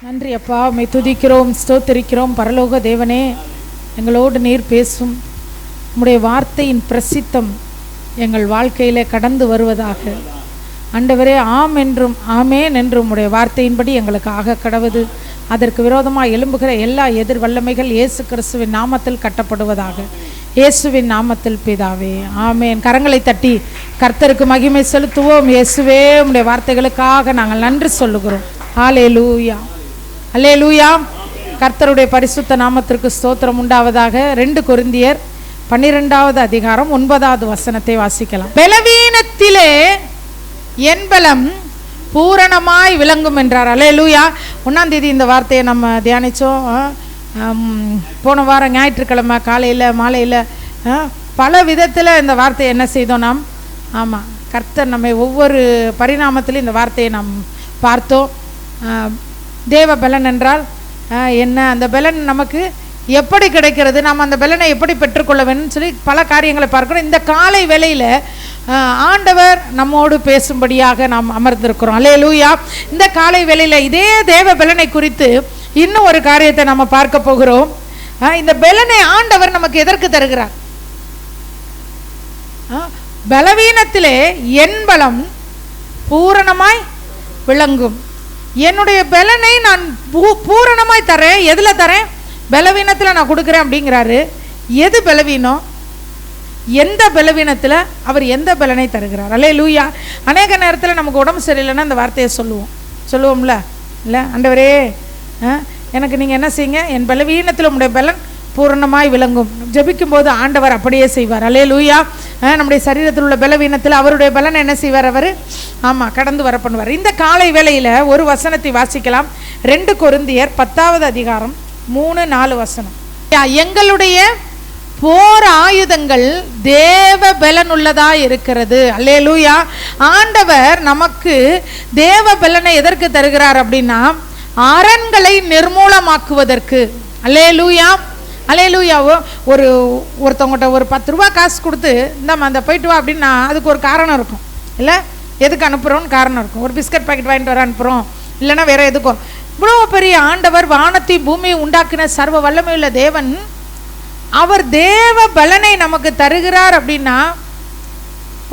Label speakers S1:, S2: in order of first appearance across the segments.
S1: நன்றி அப்பா, உம்மை துதிக்கிறோம், ஸ்தோத்திரிக்கிறோம். பரலோக தேவனே, எங்களோடு நீர் பேசும் உம்முடைய வார்த்தையின் பிரசித்தம் எங்கள் வாழ்க்கையிலே கடந்து வருவதாக. ஆண்டவரே, ஆம் என்றும் ஆமேன் என்றும் உம்முடைய வார்த்தையின்படி எங்களுக்கு ஆக கடவுது. அதற்கு விரோதமாக எழும்புகிற எல்லா எதிர் வல்லமைகள் இயேசு கிறிஸ்துவின் நாமத்தில் கட்டப்படுவதாக. இயேசுவின் நாமத்தில் பிதாவே, ஆமேன். கரங்களை தட்டி கர்த்தருக்கு மகிமை செலுத்துவோம். இயேசுவே, உம்முடைய வார்த்தைகளுக்காக நாங்கள் நன்றி சொல்லுகிறோம். ஹல்லேலூயா, அல்லேலூயா. கர்த்தருடைய பரிசுத்த நாமத்திற்கு ஸ்தோத்திரம் உண்டாவதாக. 2 கொரிந்தியர் 12வது அதிகாரம் 9வது வசனத்தை வாசிக்கலாம். பலவீனத்திலே என் பலம் பூரணமாய் விளங்கும் என்றார். அல்லேலூயா. 1ஆம் தேதி இந்த வார்த்தையை நம்ம தியானித்தோம். போன வாரம் ஞாயிற்றுக்கிழமை காலையில் மாலையில் பல விதத்தில் இந்த வார்த்தையை என்ன செய்தோம் நாம். ஆமாம், கர்த்தர் நம்மை ஒவ்வொரு பரிணாமத்திலும் இந்த வார்த்தையை நாம் பார்த்தோம். தேவ பலன் என்றால் என்ன, அந்த பலன் நமக்கு எப்படி கிடைக்கிறது, நாம் அந்த பலனை எப்படி பெற்றுக்கொள்ள வேணும்னு சொல்லி பல காரியங்களை பார்க்கிறோம். இந்த காலை வேளையில் ஆண்டவர் நம்மோடு பேசும்படியாக நாம் அமர்ந்திருக்கிறோம். அல்லேலூயா. இந்த காலை வேளையில் இதே தேவ பலனை குறித்து இன்னும் ஒரு காரியத்தை நம்ம பார்க்க போகிறோம். இந்த பலனை ஆண்டவர் நமக்கு எதற்கு தருகிறார்? பலவீனத்திலே என் பலம் பூரணமாய் விளங்கும். என்னுடைய பலனை நான் பூரணமாய் தரேன். எதில் தரேன்? பலவீனத்தில் நான் கொடுக்குறேன் அப்படிங்கிறாரு. எது பலவீனம்? எந்த பலவீனத்தில் அவர் எந்த பலனை தருகிறார்? அல்லேலூயா. அநேக நேரத்தில் நமக்கு உடம்பு சரியில்லைன்னா அந்த வார்த்தையை சொல்லுவோம்ல, இல்லை ஆண்டவரே, எனக்கு நீங்கள் என்ன செய்யுங்க, என் பலவீனத்தில் உங்களுடைய பலன் பூரணமாய் விளங்கும். ஜெபிக்கும் போது ஆண்டவர் அப்படியே செய்வார். அல்லேலூயா. நம்முடைய சரீரத்தில் உள்ள பலவீனத்தில் அவருடைய பலனை என்ன செய்வார்? அவர் ஆமாம் கடந்து வர பண்ணுவார். இந்த காலை வேளையில் ஒரு வசனத்தை வாசிக்கலாம். 2 கொரிந்தியர் 10வது அதிகாரம் 3-4 வசனம். எங்களுடைய போர் ஆயுதங்கள் தேவ பலன் உள்ளதா இருக்கிறது. அல்லேலூயா. ஆண்டவர் நமக்கு தேவ பலனை எதற்கு தருகிறார் அப்படின்னா, அரண்களை நிர்மூலமாக்குவதற்கு. அல்லேலூயா, அல்லேலூயாவோ. ஒருத்தவங்கள்ட்ட ஒரு 10 ரூபா காசு கொடுத்து இந்தாம்மா அந்த போயிட்டு வா அப்படின்னா அதுக்கு ஒரு காரணம் இருக்கும், இல்லை? எதுக்கு அனுப்புகிறோன்னு காரணம் இருக்கும். ஒரு பிஸ்கட் பாக்கெட் வாங்கிட்டு வர அனுப்புகிறோம், இல்லைன்னா வேற எதுக்கும். இவ்வளோ பெரிய ஆண்டவர் வானத்தை பூமியை உண்டாக்கின சர்வ வல்லமையுள்ள தேவன், அவர் தேவ பலனை நமக்கு தருகிறார் அப்படின்னா,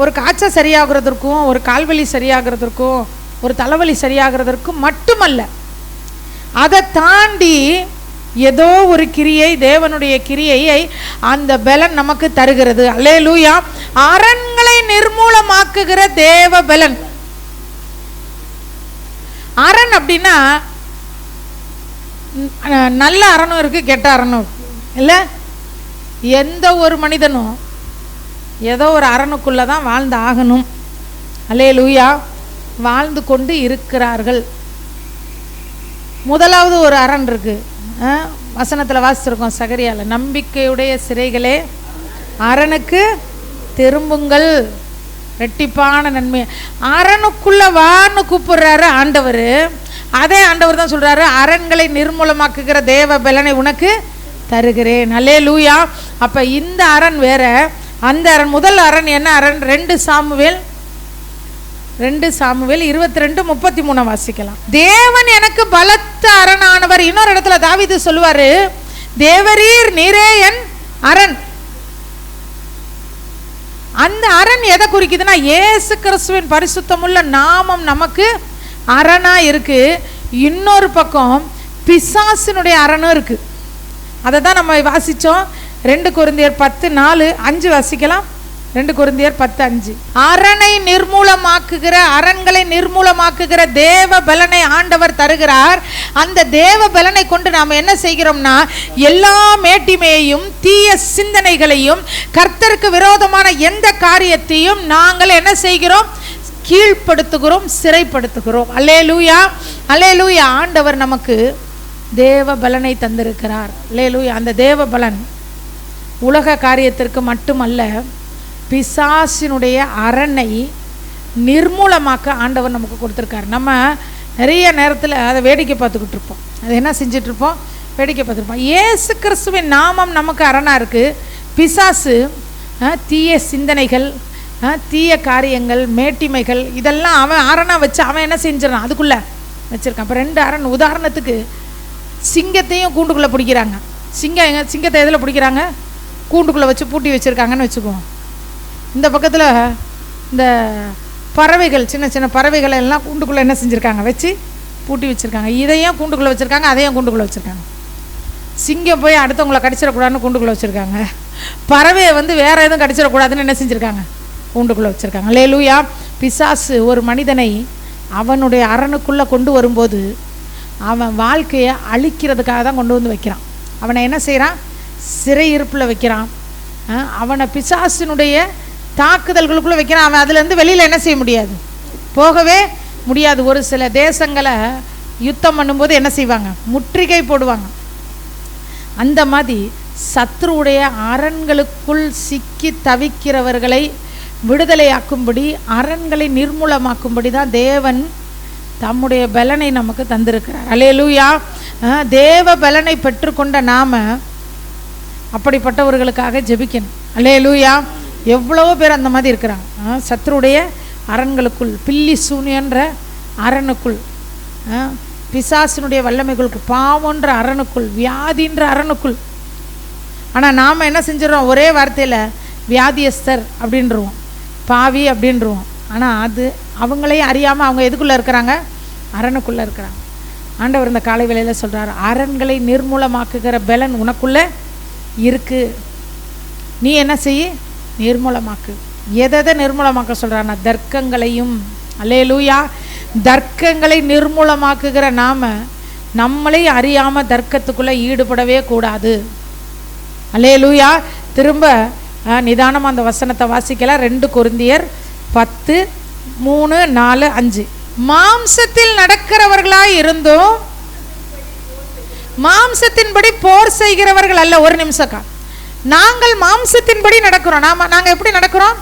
S1: ஒரு காய்ச்சல் சரியாகிறதற்கும், ஒரு கால்வலி சரியாகிறதற்கும், ஒரு தலைவலி சரியாகிறதற்கும் மட்டுமல்ல, அதை தாண்டி ஏதோ ஒரு கிரியை, தேவனுடைய கிரியையை அந்த பலன் நமக்கு தருகிறது. அல்லேலூயா. அரண்களை நிர்மூலமாக்குகிற தேவ பலன். அரண் அப்படின்னா நல்ல அரணும் இருக்கு, கெட்ட அரணும் இருக்கு, இல்லை? எந்த ஒரு மனிதனும் ஏதோ ஒரு அரணுக்குள்ளே தான் வாழ்ந்து ஆகணும். அல்லேலூயா. வாழ்ந்து கொண்டு இருக்கிறார்கள். முதலாவது ஒரு அரண் இருக்கு, வசனத்தில் வாசிச்சிருக்கோம் சகரியால. நம்பிக்கையுடைய சிறைகளே அரணுக்கு திரும்புங்கள், ரெட்டிப்பான நன்மை. அரணுக்குள்ள வான்னு கூப்பிடுறாரு ஆண்டவர். அதே ஆண்டவர் தான் சொல்றாரு, அரண்களை நிர்மூலமாக்குகிற தேவ பலனை உனக்கு தருகிறேன். அல்லேலூயா. அப்ப இந்த அரண் வேற, அந்த அரண். முதல் அரண் என்ன அரண்? 2 சாமுவேல் 22:33 வாசிக்கலாம். தேவன் எனக்கு பலத்த அரணானவர். இன்னொரு இடத்துல தாவீது சொல்லுவாரு, தேவரீர் நீரே என் அரண். அந்த அரண் எதை குறிக்குதுன்னா, இயேசு கிறிஸ்துவின் பரிசுத்தமுள்ள நாமம் நமக்கு அரணா இருக்கு. இன்னொரு பக்கம் பிசாசினுடைய அரணும் இருக்கு. அதை தான் நம்ம வாசிச்சோம். 2 கொரிந்தியர் 10:4-5 வாசிக்கலாம். 2 கொரிந்தியர் 10:5. அரண்களை நிர்மூலமாக்குகிற தேவ பலனை ஆண்டவர் தருகிறார். அந்த தேவ பலனை கொண்டு நாம் என்ன செய்கிறோம்னா, எல்லா மேட்டிமையையும் தீய சிந்தனைகளையும் கர்த்தருக்கு விரோதமான எந்த காரியத்தையும் நாங்கள் என்ன செய்கிறோம்? கீழ்ப்படுத்துகிறோம், சிறைப்படுத்துகிறோம். அல்லேலூயா, அல்லேலூயா. ஆண்டவர் நமக்கு தேவ பலனை தந்திருக்கிறார். அல்லேலூயா. அந்த தேவ பலன் உலக காரியத்திற்கு மட்டுமல்ல, பிசாசினுடைய அரணை நிர்மூலமாக்க ஆண்டவர் நமக்கு கொடுத்துருக்காரு. நம்ம நிறைய நேரத்தில் அதை வேடிக்கை பார்த்துக்கிட்டு இருப்போம். அதை என்ன செஞ்சிட்ருப்போம்? வேடிக்கை பார்த்துருப்போம். இயேசு கிறிஸ்துவின் நாமம் நமக்கு அரணாக இருக்குது. பிசாசு தீய சிந்தனைகள், தீய காரியங்கள், மேட்டிமைகள், இதெல்லாம் அவன் அரணாக வச்சு அவன் என்ன செஞ்சிடறான்? அதுக்குள்ளே வச்சுருக்கான். இப்போ 2 அரண். உதாரணத்துக்கு சிங்கத்தையும் கூண்டுக்குள்ளே பிடிக்கிறாங்க. சிங்கத்தை எதில் பிடிக்கிறாங்க? கூண்டுக்குள்ளே வச்சு பூட்டி வச்சுருக்காங்கன்னு வச்சுக்குவோம். இந்த பக்கத்தில் இந்த பறவைகள், சின்ன சின்ன பறவைகளை எல்லாம் கூண்டுக்குள்ளே என்ன செஞ்சுருக்காங்க? வச்சு பூட்டி வச்சுருக்காங்க. இதையும் கூண்டுக்குள்ளே வச்சுருக்காங்க, அதையும் கூண்டுக்குள்ளே வச்சுருக்காங்க. சிங்கம் போய் அடுத்தவங்களை கடிச்சிடக்கூடாதுன்னு கூண்டுக்குள்ளே வச்சுருக்காங்க. பறவையை வேறு எதுவும் கடிச்சிடக்கூடாதுன்னு என்ன செஞ்சுருக்காங்க? கூண்டுக்குள்ளே வச்சுருக்காங்க. அல்லேலூயா. பிசாசு ஒரு மனிதனை அவனுடைய அரணுக்குள்ளே கொண்டு வரும்போது அவன் வாழ்க்கையை அழிக்கிறதுக்காக தான் கொண்டு வந்து வைக்கிறான். அவனை என்ன செய்கிறான்? சிறையிருப்பில் வைக்கிறான். அவனை பிசாசினுடைய தாக்குதல்களுக்குள்ளே வைக்கிறான். அவன் அதுலேருந்து வெளியில் என்ன செய்ய முடியாது? போகவே முடியாது. ஒரு சில தேசங்களை யுத்தம் பண்ணும்போது என்ன செய்வாங்க? முற்றுகை போடுவாங்க. அந்த மாதிரி சத்ருவுடைய அரண்களுக்குள் சிக்கி தவிக்கிறவர்களை விடுதலையாக்கும்படி, அரண்களை நிர்மூலமாக்கும்படி தான் தேவன் தம்முடைய பலனை நமக்கு தந்திருக்கிறார். அல்லேலூயா. தேவ பலனை பெற்றுக்கொண்ட நாம அப்படிப்பட்டவர்களுக்காக ஜெபிக்கணும். அல்லேலூயா. எவ்வளவோ பேர் அந்த மாதிரி இருக்கிறாங்க. சத்ருடைய அரண்களுக்குள், பில்லி சூனியன்ற அரணுக்குள், பிசாசினுடைய வல்லமைகளுக்கு, பாவன்ற அரணுக்குள், வியாதின்ற அரணுக்குள். ஆனால் நாம் என்ன செஞ்சிடறோம்? ஒரே வார்த்தையில் வியாதியஸ்தர் அப்படின்றவோம், பாவி அப்படின்றவோம். ஆனால் அது அவங்களையும் அறியாமல் அவங்க எதுக்குள்ளே இருக்கிறாங்க? அரணுக்குள்ளே இருக்கிறாங்க. ஆண்டவர் இந்த காலை வேளையில் சொல்கிறார், அரண்களை நிர்மூலமாக்குகிற பலன் உனக்குள்ளே இருக்குது. நீ என்ன செய்ய? நிர்மூலமாக்கு. எதை நிர்மூலமாக்க சொல்கிறான்னா தர்க்கங்களையும். அல்லேலூயா. தர்க்கங்களை நிர்மூலமாக்குகிற நாம நம்மளை அறியாமல் தர்க்கத்துக்குள்ளே ஈடுபடவே கூடாது. அல்லேலூயா. திரும்ப நிதானமாக அந்த வசனத்தை வாசிக்கலாம். 2 கொரிந்தியர் 10:3-4-5. மாம்சத்தில் நடக்கிறவர்களாய் இருந்தும் மாம்சத்தின்படி போர் செய்கிறவர்கள் அல்ல. ஒரு நிமிஷக்கா. நாங்கள் மாம்சத்தின்படி நடக்கிறோம். நாங்கள் எப்படி நடக்கிறோம்?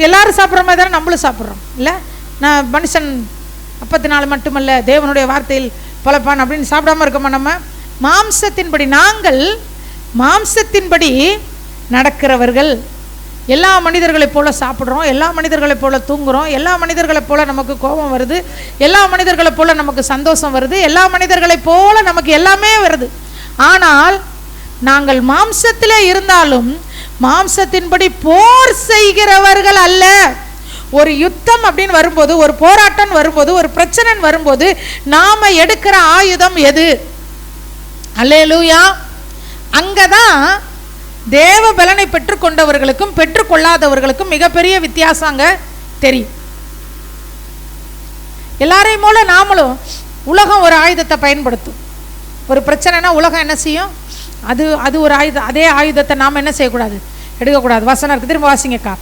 S1: எல்லாரும் சாப்பிட்ற மாதிரி தானே நம்மளும் சாப்பிட்றோம். இல்லை, நான் மனுஷன் அப்பத்தினால மட்டுமல்ல தேவனுடைய வார்த்தையில் பலப்பான் அப்படின்னு சாப்பிடாம இருக்கோமா? நம்ம மாம்சத்தின்படி, நாங்கள் மாம்சத்தின்படி நடக்கிறவர்கள். எல்லா மனிதர்களைப் போல சாப்பிட்றோம், எல்லா மனிதர்களைப் போல தூங்குகிறோம், எல்லா மனிதர்களைப் போல நமக்கு கோபம் வருது, எல்லா மனிதர்களைப் போல நமக்கு சந்தோஷம் வருது, எல்லா மனிதர்களைப் போல நமக்கு எல்லாமே வருது. ஆனால் நாங்கள் மாம்சத்திலே இருந்தாலும் மாம்சத்தின்படி போர் செய்கிறவர்கள் அல்ல. ஒரு யுத்தம் அப்படின்னு வரும்போது, ஒரு போராட்டம் வரும்போது, ஒரு பிரச்சனை வரும்போது நாம எடுக்கிற ஆயுதம் எது? அல்லேலூயா. அங்கதான் தேவ பலனை பெற்றுக்கொண்டவர்களுக்கும் பெற்றுக்கொள்ளாதவர்களுக்கும் மிகப்பெரிய வித்தியாசம் அங்க தெரியும். எல்லாரையும் போல நாமளும், உலகம் ஒரு ஆயுதத்தை பயன்படுத்தும். ஒரு பிரச்சனைனா உலகம் என்ன செய்யும்? அது ஒரு ஆயுதம். அதே ஆயுதத்தை நாம் என்ன செய்யக்கூடாது? எடுக்கக்கூடாது. வசனம் இருக்கு, திரும்ப வாசிங்கக்கா.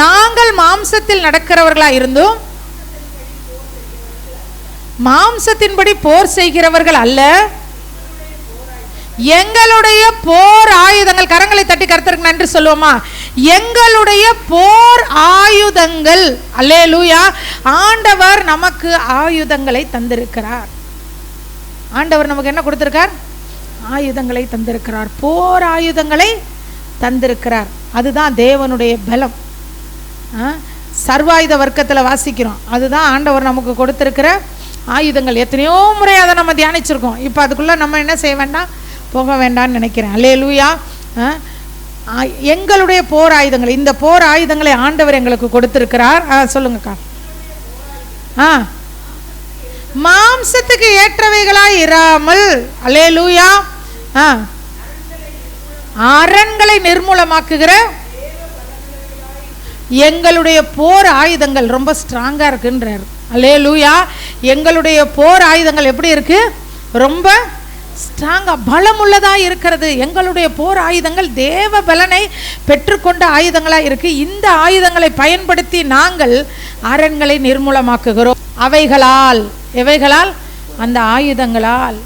S1: நாங்கள் மாம்சத்தில் நடக்கிறவர்களா இருந்தும் மாம்சத்தின்படி போர் செய்கிறவர்கள் அல்ல. எங்களுடைய போர் ஆயுதங்கள், கரங்களை தட்டி கர்த்தருக்கு நன்றி சொல்லுவோமா? எங்களுடைய போர் ஆயுதங்கள். அல்லேலூயா. ஆண்டவர் நமக்கு ஆயுதங்களை தந்திருக்கிறார். ஆண்டவர் நமக்கு என்ன கொடுத்திருக்கார்? ஆயுதங்களை தந்திருக்கிறார். போர் ஆயுதங்களை தந்திருக்கிறார். அதுதான் தேவனுடைய பலம். சர்வாயுத வர்க்கத்தில் வாசிக்கிறோம். அதுதான் ஆண்டவர் நமக்கு கொடுத்திருக்கிற ஆயுதங்கள். எத்தனையோ முறை அதை நம்ம தியானிச்சிருக்கோம். இப்போ அதுக்குள்ளே நம்ம என்ன செய்ய வேண்டாம், போக வேண்டாம்னு நினைக்கிறேன். அல்லேலூயா. எங்களுடைய போர் ஆயுதங்கள், இந்த போர் ஆயுதங்களை ஆண்டவர் எங்களுக்கு கொடுத்திருக்கிறார். சொல்லுங்கக்கா. மாம்சத்துக்கு ஏற்றவைகளாய் இராமல், அல்லேலூயா, அரண்களை நிர்மூலமாக்குகிற எங்களுடைய போர் ஆயுதங்கள் ரொம்ப ஸ்ட்ராங்கா இருக்குன்றார். அல்லேலூயா. எங்களுடைய போர் ஆயுதங்கள் எப்படி இருக்கு? ரொம்ப ஸ்ட்ராங்கா, பலமுள்ளதா இருக்கிறது. எங்களுடைய போர் ஆயுதங்கள் தேவ பலனை பெற்றுக்கொண்ட ஆயுதங்களா இருக்கு. இந்த ஆயுதங்களை பயன்படுத்தி நாங்கள் அரண்களை நிர்மூலமாக்குகிறோம். அவைகளால், எவைகளால்? அந்த ஆயுதங்களால்,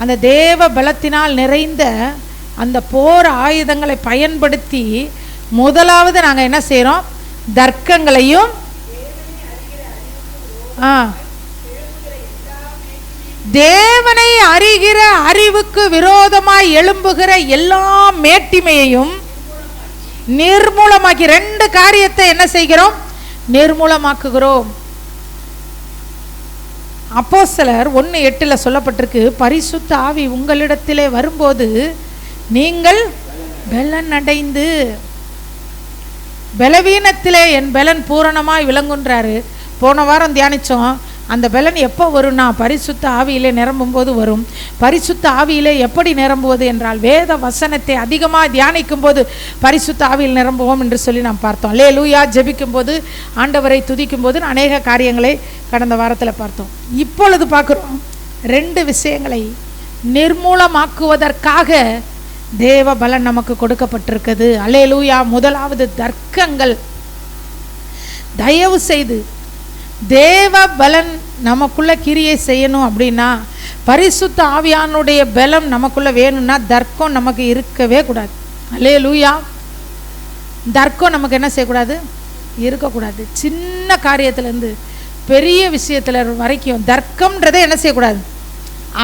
S1: அந்த தேவ பலத்தினால் நிறைந்த அந்த போர் ஆயுதங்களை பயன்படுத்தி முதலாவது நாங்கள் என்ன செய்கிறோம்? தர்க்கங்களையும் தேவனை அறிகிற அறிவுக்கு விரோதமாய் எழும்புகிற எல்லா மேட்டிமையையும் நிர்மூலமாக்கி, 2 காரியத்தை என்ன செய்கிறோம்? நிர்மூலமாக்குகிறோம். அப்போஸ்தலர் 1:8 சொல்லப்பட்டிருக்கு, பரிசுத்த ஆவி உங்களிடத்திலே வரும்போது நீங்கள் பலன் அடைந்து. பலவீனத்திலே என் பலன் பூரணமாய் விளங்குன்றாரு. போன வாரம் தியானித்தோம். அந்த பலன் எப்போ வரும்னா பரிசுத்த ஆவியிலே நிரம்பும் போது வரும். பரிசுத்த ஆவியிலே எப்படி நிரம்புவது என்றால் வேத வசனத்தை அதிகமாக தியானிக்கும் போது பரிசுத்த ஆவியில் நிரம்புவோம் என்று சொல்லி நாம் பார்த்தோம். அல்லேலூயா. ஜெபிக்கும் போது, ஆண்டவரை துதிக்கும் போது அநேக காரியங்களை கடந்த வாரத்தில் பார்த்தோம். இப்பொழுது பார்க்குறோம் 2 விஷயங்களை நிர்மூலமாக்குவதற்காக தேவ பலன் நமக்கு கொடுக்கப்பட்டிருக்குது. அல்லேலூயா. முதலாவது தர்க்கங்கள். தயவு செய்து தேவ பலன் நமக்குள்ள கிரியை செய்யணும் அப்படின்னா, பரிசுத்த ஆவியானுடைய பலம் நமக்குள்ள வேணும்னா தர்க்கம் நமக்கு இருக்கவே கூடாது. அல்லேலூயா. தர்க்கம் நமக்கு என்ன செய்யக்கூடாது? இருக்கக்கூடாது. சின்ன காரியத்திலேருந்து பெரிய விஷயத்துல வரைக்கும் தர்க்கம்ன்றதை என்ன செய்யக்கூடாது?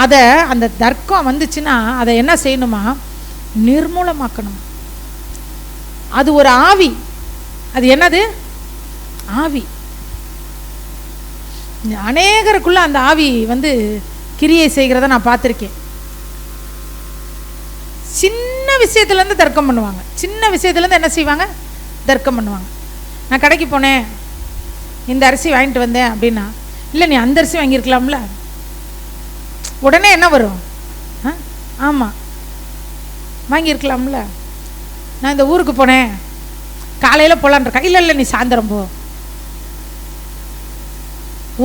S1: அதை அந்த தர்க்கம் வந்துச்சுன்னா அதை என்ன செய்யணுமா? நிர்மூலமாக்கணும். அது ஒரு ஆவி. அது என்னது? ஆவி. அநேகருக்குள்ள அந்த ஆவி கிரியை செய்கிறத நான் பார்த்துருக்கேன். சின்ன விஷயத்துலேருந்து தர்க்கம் பண்ணுவாங்க. சின்ன விஷயத்துலேருந்து என்ன செய்வாங்க? தர்க்கம் பண்ணுவாங்க. நான் கடைக்கு போனேன், இந்த அரிசி வாங்கிட்டு வந்தேன் அப்படின்னா, இல்லை நீ அந்த அரிசி வாங்கியிருக்கலாம்ல. உடனே என்ன வரும்? ஆமாம், வாங்கியிருக்கலாம்ல. நான் இந்த ஊருக்கு போனேன், காலையில் போகலான் இருக்கேன். இல்லை நீ சாயந்தரம் போ.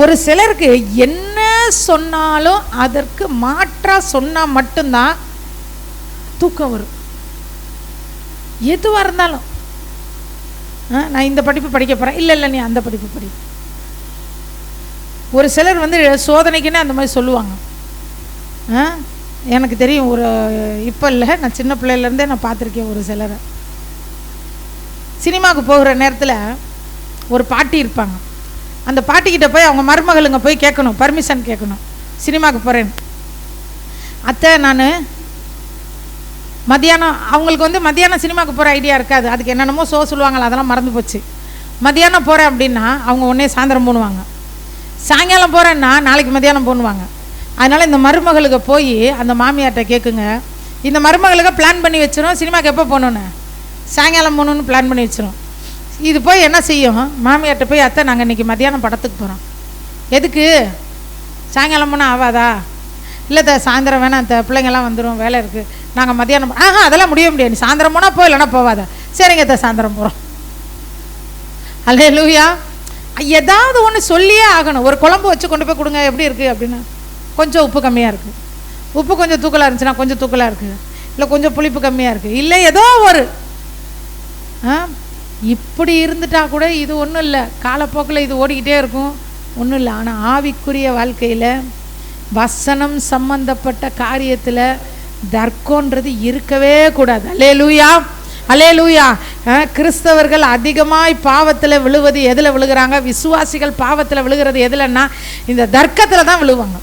S1: ஒரு சிலருக்கு என்ன சொன்னாலும் அதற்கு மாற்றா சொன்னால் மட்டும்தான் தூக்கம் வரும். எதுவாக இருந்தாலும், நான் இந்த படிப்பு படிக்க போகிறேன். இல்லை நீ அந்த படிப்பு படி. ஒரு சிலர் சோதனைக்குன்னு அந்த மாதிரி சொல்லுவாங்க. எனக்கு தெரியும். ஒரு இப்போ இல்லை, நான் சின்ன பிள்ளையிலேருந்தே நான் பார்த்துருக்கேன். ஒரு சிலரை சினிமாவுக்கு போகிற நேரத்தில் ஒரு பாட்டி இருப்பாங்க. அந்த பாட்டிக்கிட்ட போய் அவங்க மருமகளுங்க போய் கேட்கணும், பர்மிஷன் கேட்கணும், சினிமாவுக்கு போகிறேன்னு. அத்தை நான் மத்தியானம், அவங்களுக்கு மத்தியானம் சினிமாவுக்கு போகிற ஐடியா இருக்காது. அதுக்கு என்னென்னமோ சொல்லுவாங்களா, அதெல்லாம் மறந்து போச்சு. மத்தியானம் போகிறேன் அப்படின்னா அவங்க உடனே சாயந்தரம் போணுவாங்க. சாயங்காலம் போகிறேன்னா நாளைக்கு மத்தியானம் போணுவாங்க. அதனால் இந்த மருமகளுக்கு போய் அந்த மாமியார்கிட்ட கேட்குங்க. இந்த மருமகளுக்கு பிளான் பண்ணி வச்சிடும், சினிமாவுக்கு எப்போ போகணுன்னு, சாயங்காலம் போகணுன்னு பிளான் பண்ணி வச்சிடும். இது போய் என்ன செய்யும்? மாமியார்கிட்ட போய், அத்தை நாங்கள் இன்றைக்கி மத்தியானம் படத்துக்கு போகிறோம். எதுக்கு? சாயங்காலம் போனால் ஆகாதா? இல்லை சாயந்தரம் வேணாம், பிள்ளைங்கள்லாம் வந்துடும், வேலை இருக்குது, நாங்கள் மத்தியானம். அதெல்லாம் முடியாது, நீ சாயந்தரம் போனால் போ, இல்லைன்னா போவாத. சரிங்க சாயந்தரம் போகிறோம். அல்லேலூயா. ஏதாவது ஒன்று சொல்லியே ஆகணும். ஒரு குழம்பு வச்சு கொண்டு போய் கொடுங்க, எப்படி இருக்குது அப்படின்னா, கொஞ்சம் உப்பு கம்மியாக இருக்குது, உப்பு கொஞ்சம் தூக்கலாக இருந்துச்சுன்னா கொஞ்சம் தூக்கலாக இருக்குது, இல்லை கொஞ்சம் புளிப்பு கம்மியாக இருக்குது, இல்லை ஏதோ ஒரு இப்படி இருந்துட்டா கூட இது ஒன்றும் இல்லை, காலப்போக்கில் இது ஓடிக்கிட்டே இருக்கும், ஒன்றும் இல்லை. ஆனால் ஆவிக்குரிய வாழ்க்கையில் வசனம் சம்பந்தப்பட்ட காரியத்தில் தர்க்கன்றது இருக்கவே கூடாது. அல்லேலூயா. அல்லேலூயா. கிறிஸ்தவர்கள் அதிகமாய் பாவத்தில் விழுவது எதில் விழுகிறாங்க? விசுவாசிகள் பாவத்தில் விழுகிறது எதுலன்னா இந்த தர்க்கத்தில் தான் விழுவாங்க.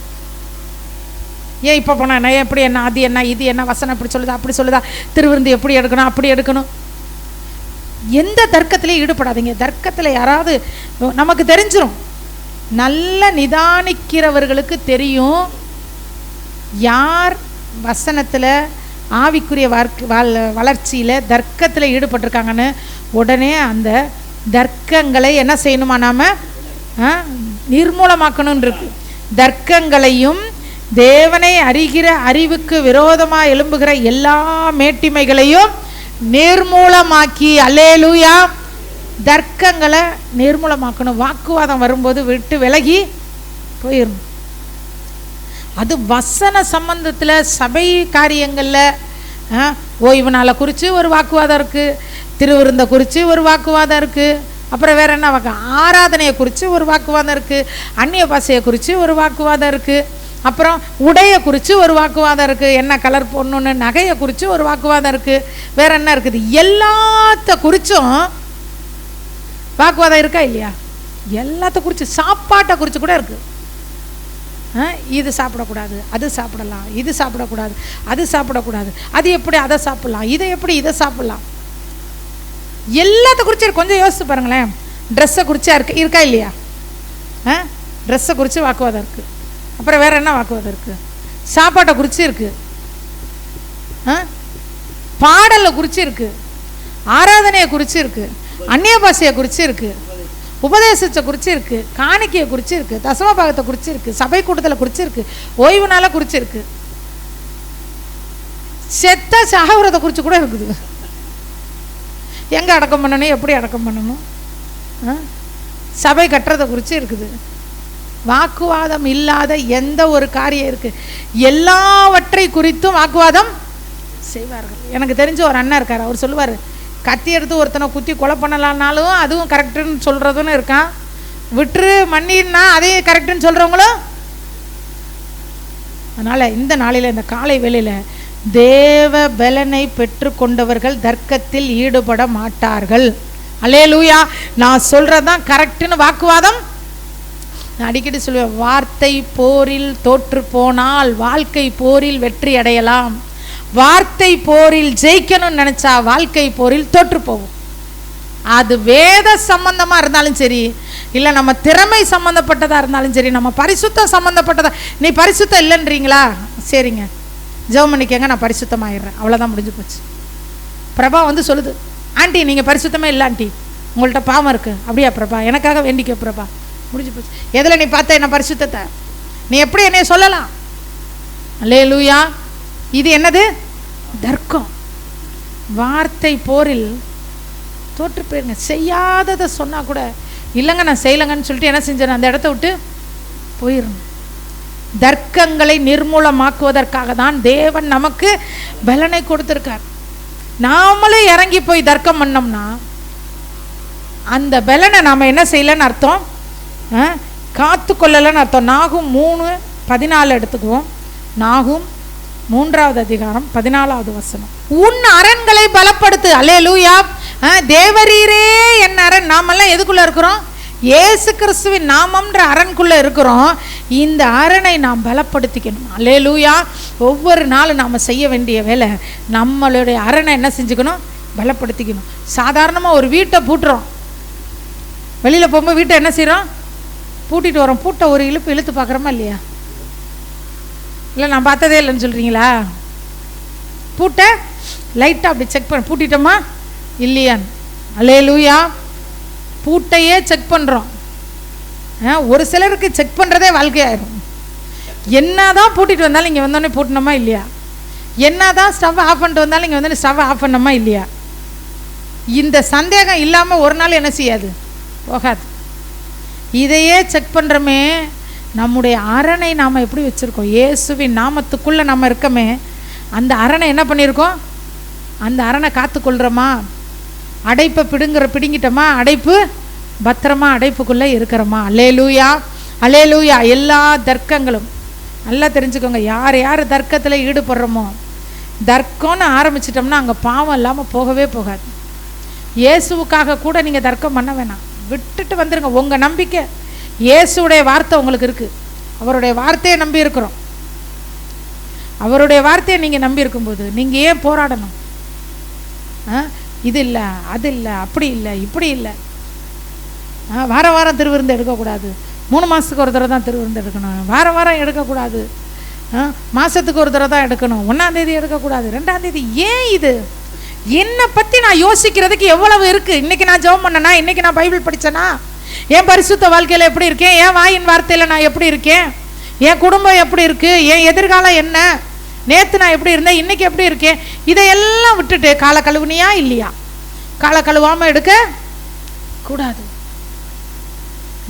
S1: ஏன் இப்போ போனால் என்ன, எப்படி என்ன, அது என்ன, இது என்ன, வசனம் இப்படி சொல்லுதா, அப்படி சொல்லுதா, திருவிருந்து எப்படி எடுக்கணும், அப்படி எடுக்கணும். எந்த தர்க்கத்திலையும் ஈடுபடாதீங்க. தர்க்கத்தில் யாராவது நமக்கு தெரிஞ்சிடும். நல்ல நிதானிக்கிறவர்களுக்கு தெரியும் யார் வசனத்தில் ஆவிக்குரிய வளர்ச்சியில் தர்க்கத்தில் ஈடுபட்டிருக்காங்கன்னு. உடனே அந்த தர்க்கங்களை என்ன செய்யணுமா? நாம் நிர்மூலமாக்கணும் இருக்கு. தர்க்கங்களையும் தேவனை அறிகிற அறிவுக்கு விரோதமாக எழும்புகிற எல்லா மேட்டிமைகளையும் நிர்மூலமாக்கி. அல்லேலூயா. தர்க்கங்களை நிர்மூலமாக்கணும். வாக்குவாதம் வரும்போது விட்டு விலகி போயிடணும். அது வசன சம்பந்தத்தில் சபை காரியங்களில் ஓய்வு நாளை குறித்து ஒரு வாக்குவாதம் இருக்குது, திருவிருந்தை குறித்து ஒரு வாக்குவாதம் இருக்குது, அப்புறம் வேறு என்ன ஆராதனையை குறித்து ஒரு வாக்குவாதம் இருக்குது, அந்நிய பாஷையை குறித்து ஒரு வாக்குவாதம் இருக்குது, அப்புறம் உடையை குறித்து ஒரு வாக்குவாதம் இருக்குது, என்ன கலர் போடணுன்னு, நகையை குறித்து ஒரு வாக்குவாதம் இருக்குது, வேறு என்ன இருக்குது, எல்லாத்த குறித்தும் வாக்குவாதம் இருக்கா இல்லையா? எல்லாத்த குறித்து, சாப்பாட்டை குறித்து கூட இருக்குது. இது சாப்பிடக்கூடாது, அது சாப்பிடலாம், இது சாப்பிடக்கூடாது, அது சாப்பிடக்கூடாது, அது எப்படி அதை சாப்பிடலாம், இதை எப்படி இதை சாப்பிடலாம், எல்லாத்த குறித்து கொஞ்சம் யோசிச்சு பாருங்களேன். ட்ரெஸ்ஸை குறிச்சா இருக்கா இல்லையா? ட்ரெஸ்ஸை குறித்து வாக்குவாதம் இருக்குது. அப்புறம் வேற என்ன வாக்குவாதம் இருக்கு? சாப்பாட்டை குறித்து இருக்கு, பாடலை குறித்து இருக்கு, ஆராதனையை குறித்து இருக்கு, அந்நிய பாஷையை குறித்து இருக்கு, உபதேசத்தை குறித்து இருக்கு, காணிக்கையை குறித்து இருக்கு, தசம பாகத்தை குறித்து இருக்கு, சபை கூட்டத்தில் குறித்து இருக்கு, ஓய்வு நாளை குறித்து இருக்கு, செத்த சாகுறதை குறித்து கூட இருக்குது. எங்கே அடக்கம் பண்ணணும், எப்படி அடக்கம் பண்ணணும், சபை கட்டுறதை குறித்து இருக்குது. வாக்குவாதம் இல்லாத எந்த ஒரு காரியம் இருக்கு? எல்லாவற்றை குறித்தும் வாக்குவாதம் செய்வார்கள். எனக்கு தெரிஞ்ச ஒரு அண்ணன் இருக்கார், அவர் சொல்லுவார், கத்தி எடுத்து ஒருத்தனை குத்தி கொலை பண்ணலான்னாலும் அதுவும் கரெக்டுன்னு சொல்கிறதுன்னு இருக்கான், விட்டுரு மண்ணின்னா அதையும் கரெக்டுன்னு சொல்கிறவங்களும். அதனால் இந்த நாளில், இந்த காலை வேளையில் தேவ பலனை பெற்று கொண்டவர்கள் தர்க்கத்தில் ஈடுபட மாட்டார்கள். அல்லேலூயா. நான் சொல்கிறதான் கரெக்டுன்னு வாக்குவாதம். நான் அடிக்கடி சொல்லுவேன், வார்த்தை போரில் தோற்று போனால் வாழ்க்கை போரில் வெற்றி அடையலாம். வார்த்தை போரில் ஜெயிக்கணும்னு நினச்சா வாழ்க்கை போரில் தோற்று போகும். அது வேத சம்பந்தமாக இருந்தாலும் சரி, இல்லை நம்ம திறமை சம்மந்தப்பட்டதாக இருந்தாலும் சரி, நம்ம பரிசுத்தம் சம்மந்தப்பட்டதா. நீ பரிசுத்தம் இல்லைன்றீங்களா, சரிங்க ஜெபம் பண்ணிக்கங்க, நான் பரிசுத்தமாயிடுறேன், அவ்வளோதான், முடிஞ்சு போச்சு. பிரபா வந்து சொல்லுது, ஆண்டி நீங்கள் பரிசுத்தமே இல்லை ஆண்டி, உங்கள்கிட்ட பாவம் இருக்குது. அப்படியா பிரபா, எனக்காக வேண்டிக்க பிரபா, முடிஞ்சு போச்சு. எதில் நீ பார்த்த என்ன பரிசுத்தத்தை? நீ எப்படி என்னைய சொல்லலாம்? அல்லேலூயா. இது என்னது? தர்க்கம். வார்த்தை போரில் தோற்று போயிருங்க. செய்யாததை சொன்னால் கூட இல்லைங்க நான் செய்யலைங்கன்னு சொல்லிட்டு என்ன செஞ்சேன், அந்த இடத்த விட்டு போயிடணும். தர்க்கங்களை நிர்மூலமாக்குவதற்காக தான் தேவன் நமக்கு பலனை கொடுத்துருக்கார். நாமளே இறங்கி போய் தர்க்கம் பண்ணோம்னா அந்த பலனை நாம் என்ன செய்யலைன்னு அர்த்தம், காத்து கொள்ளலைன்னு அர்த்தம். நாகும் 3:14 எடுத்துக்குவோம். நாகும் 3வது அதிகாரம் 14வது வசனம். உன் அரண்களை பலப்படுத்து. அல்லேலூயா. தேவரீரே என் அரண். நாமெல்லாம் எதுக்குள்ள இருக்கிறோம்? இயேசு கிறிஸ்துவின் நாமம்ன்ற அரண்குள்ள இருக்கிறோம். இந்த அரணை நாம் பலப்படுத்திக்கணும். அல்லேலூயா. ஒவ்வொரு நாளும் நாம் செய்ய வேண்டிய வேலை, நம்மளுடைய அரணை என்ன செஞ்சுக்கணும்? பலப்படுத்திக்கணும். சாதாரணமாக ஒரு வீட்டை பூட்டுறோம், வெளியில் போகும்போது வீட்டை என்ன செய்கிறோம்? பூட்டிட்டு வரோம். பூட்டை ஒரு இழுத்து பார்க்குறோமா இல்லையா? இல்லை நான் பார்த்ததே இல்லைன்னு சொல்கிறீங்களா? பூட்டை லைட்டாக அப்படி செக் பண்ண, பூட்டிட்டோமா இல்லையான்னு. அல்லேலூயா. பூட்டையே செக் பண்ணுறோம். ஒரு சிலருக்கு செக் பண்ணுறதே வாழ்க்கையாயிரும். என்ன தான் பூட்டிட்டு வந்தாலும் இங்கே வந்தோடனே பூட்டினோமா இல்லையா? என்ன தான் ஸ்டவ் ஆஃப் பண்ணிட்டு வந்தாலும் இங்கே வந்து ஸ்டவ் ஆஃப் பண்ணோமா இல்லையா? இந்த சந்தேகம் இல்லாமல் ஒரு நாள் என்ன செய்யாது, போகாது. இதையே செக் பண்ணுறோமே. நம்முடைய அரணை நாம் எப்படி வச்சுருக்கோம்? இயேசுவின் நாமத்துக்குள்ளே நம்ம இருக்கமே, அந்த அரணை என்ன பண்ணியிருக்கோம்? அந்த அரணை காத்துக்கொள்கிறோமா? அடைப்பை பிடுங்கிட்டோமா? அடைப்பு பத்திரமா அடைப்புக்குள்ளே இருக்கிறோமா? அல்லேலூயா. அல்லேலூயா. எல்லா தர்க்கங்களும் நல்லா தெரிஞ்சுக்கோங்க. யார் யார் தர்க்கத்தில் ஈடுபடுறோமோ, தர்க்கம்னு ஆரம்பிச்சிட்டோம்னா அங்கே பாவம் இல்லாமல் போகவே போகாது. இயேசுவுக்காக கூட நீங்கள் தர்க்கம் பண்ண வேணாம், விட்டுட்டு வந்துடுங்க. உங்கள் நம்பிக்கை இயேசுடைய வார்த்தை உங்களுக்கு இருக்குது. அவருடைய வார்த்தையை நம்பி இருக்கிறோம். அவருடைய வார்த்தையை நீங்கள் நம்பி இருக்கும்போது நீங்கள் ஏன் போராடணும்? இது இல்லை, அது இல்லை, அப்படி இல்லை, இப்படி இல்லை. வாரம் வாரம் திருவிருந்து எடுக்கக்கூடாது. 3 மாதத்துக்கு ஒரு தடவை தான் திருவிருந்து எடுக்கணும். வாரம் வாரம் எடுக்கக்கூடாது. மாதத்துக்கு ஒரு தடவை தான் எடுக்கணும். 1ஆம் தேதி எடுக்கக்கூடாது, 2ஆம் தேதி. ஏன் இது? என்னை பற்றி நான் யோசிக்கிறதுக்கு எவ்வளவு இருக்குது. இன்றைக்கி நான் ஜெபம் பண்ணனா, இன்றைக்கி நான் பைபிள் படித்தேனா, என் பரிசுத்த வாழ்க்கையில் எப்படி இருக்கேன், என் வாயின் வார்த்தையில் நான் எப்படி இருக்கேன், என் குடும்பம் எப்படி இருக்குது, என் எதிர்காலம் என்ன, நேற்று நான் எப்படி இருந்தேன், இன்றைக்கி எப்படி இருக்கேன், இதையெல்லாம் விட்டுட்டு காலை கழுவுனியா இல்லையா? காலை கழுவாமல் எடுக்க கூடாது.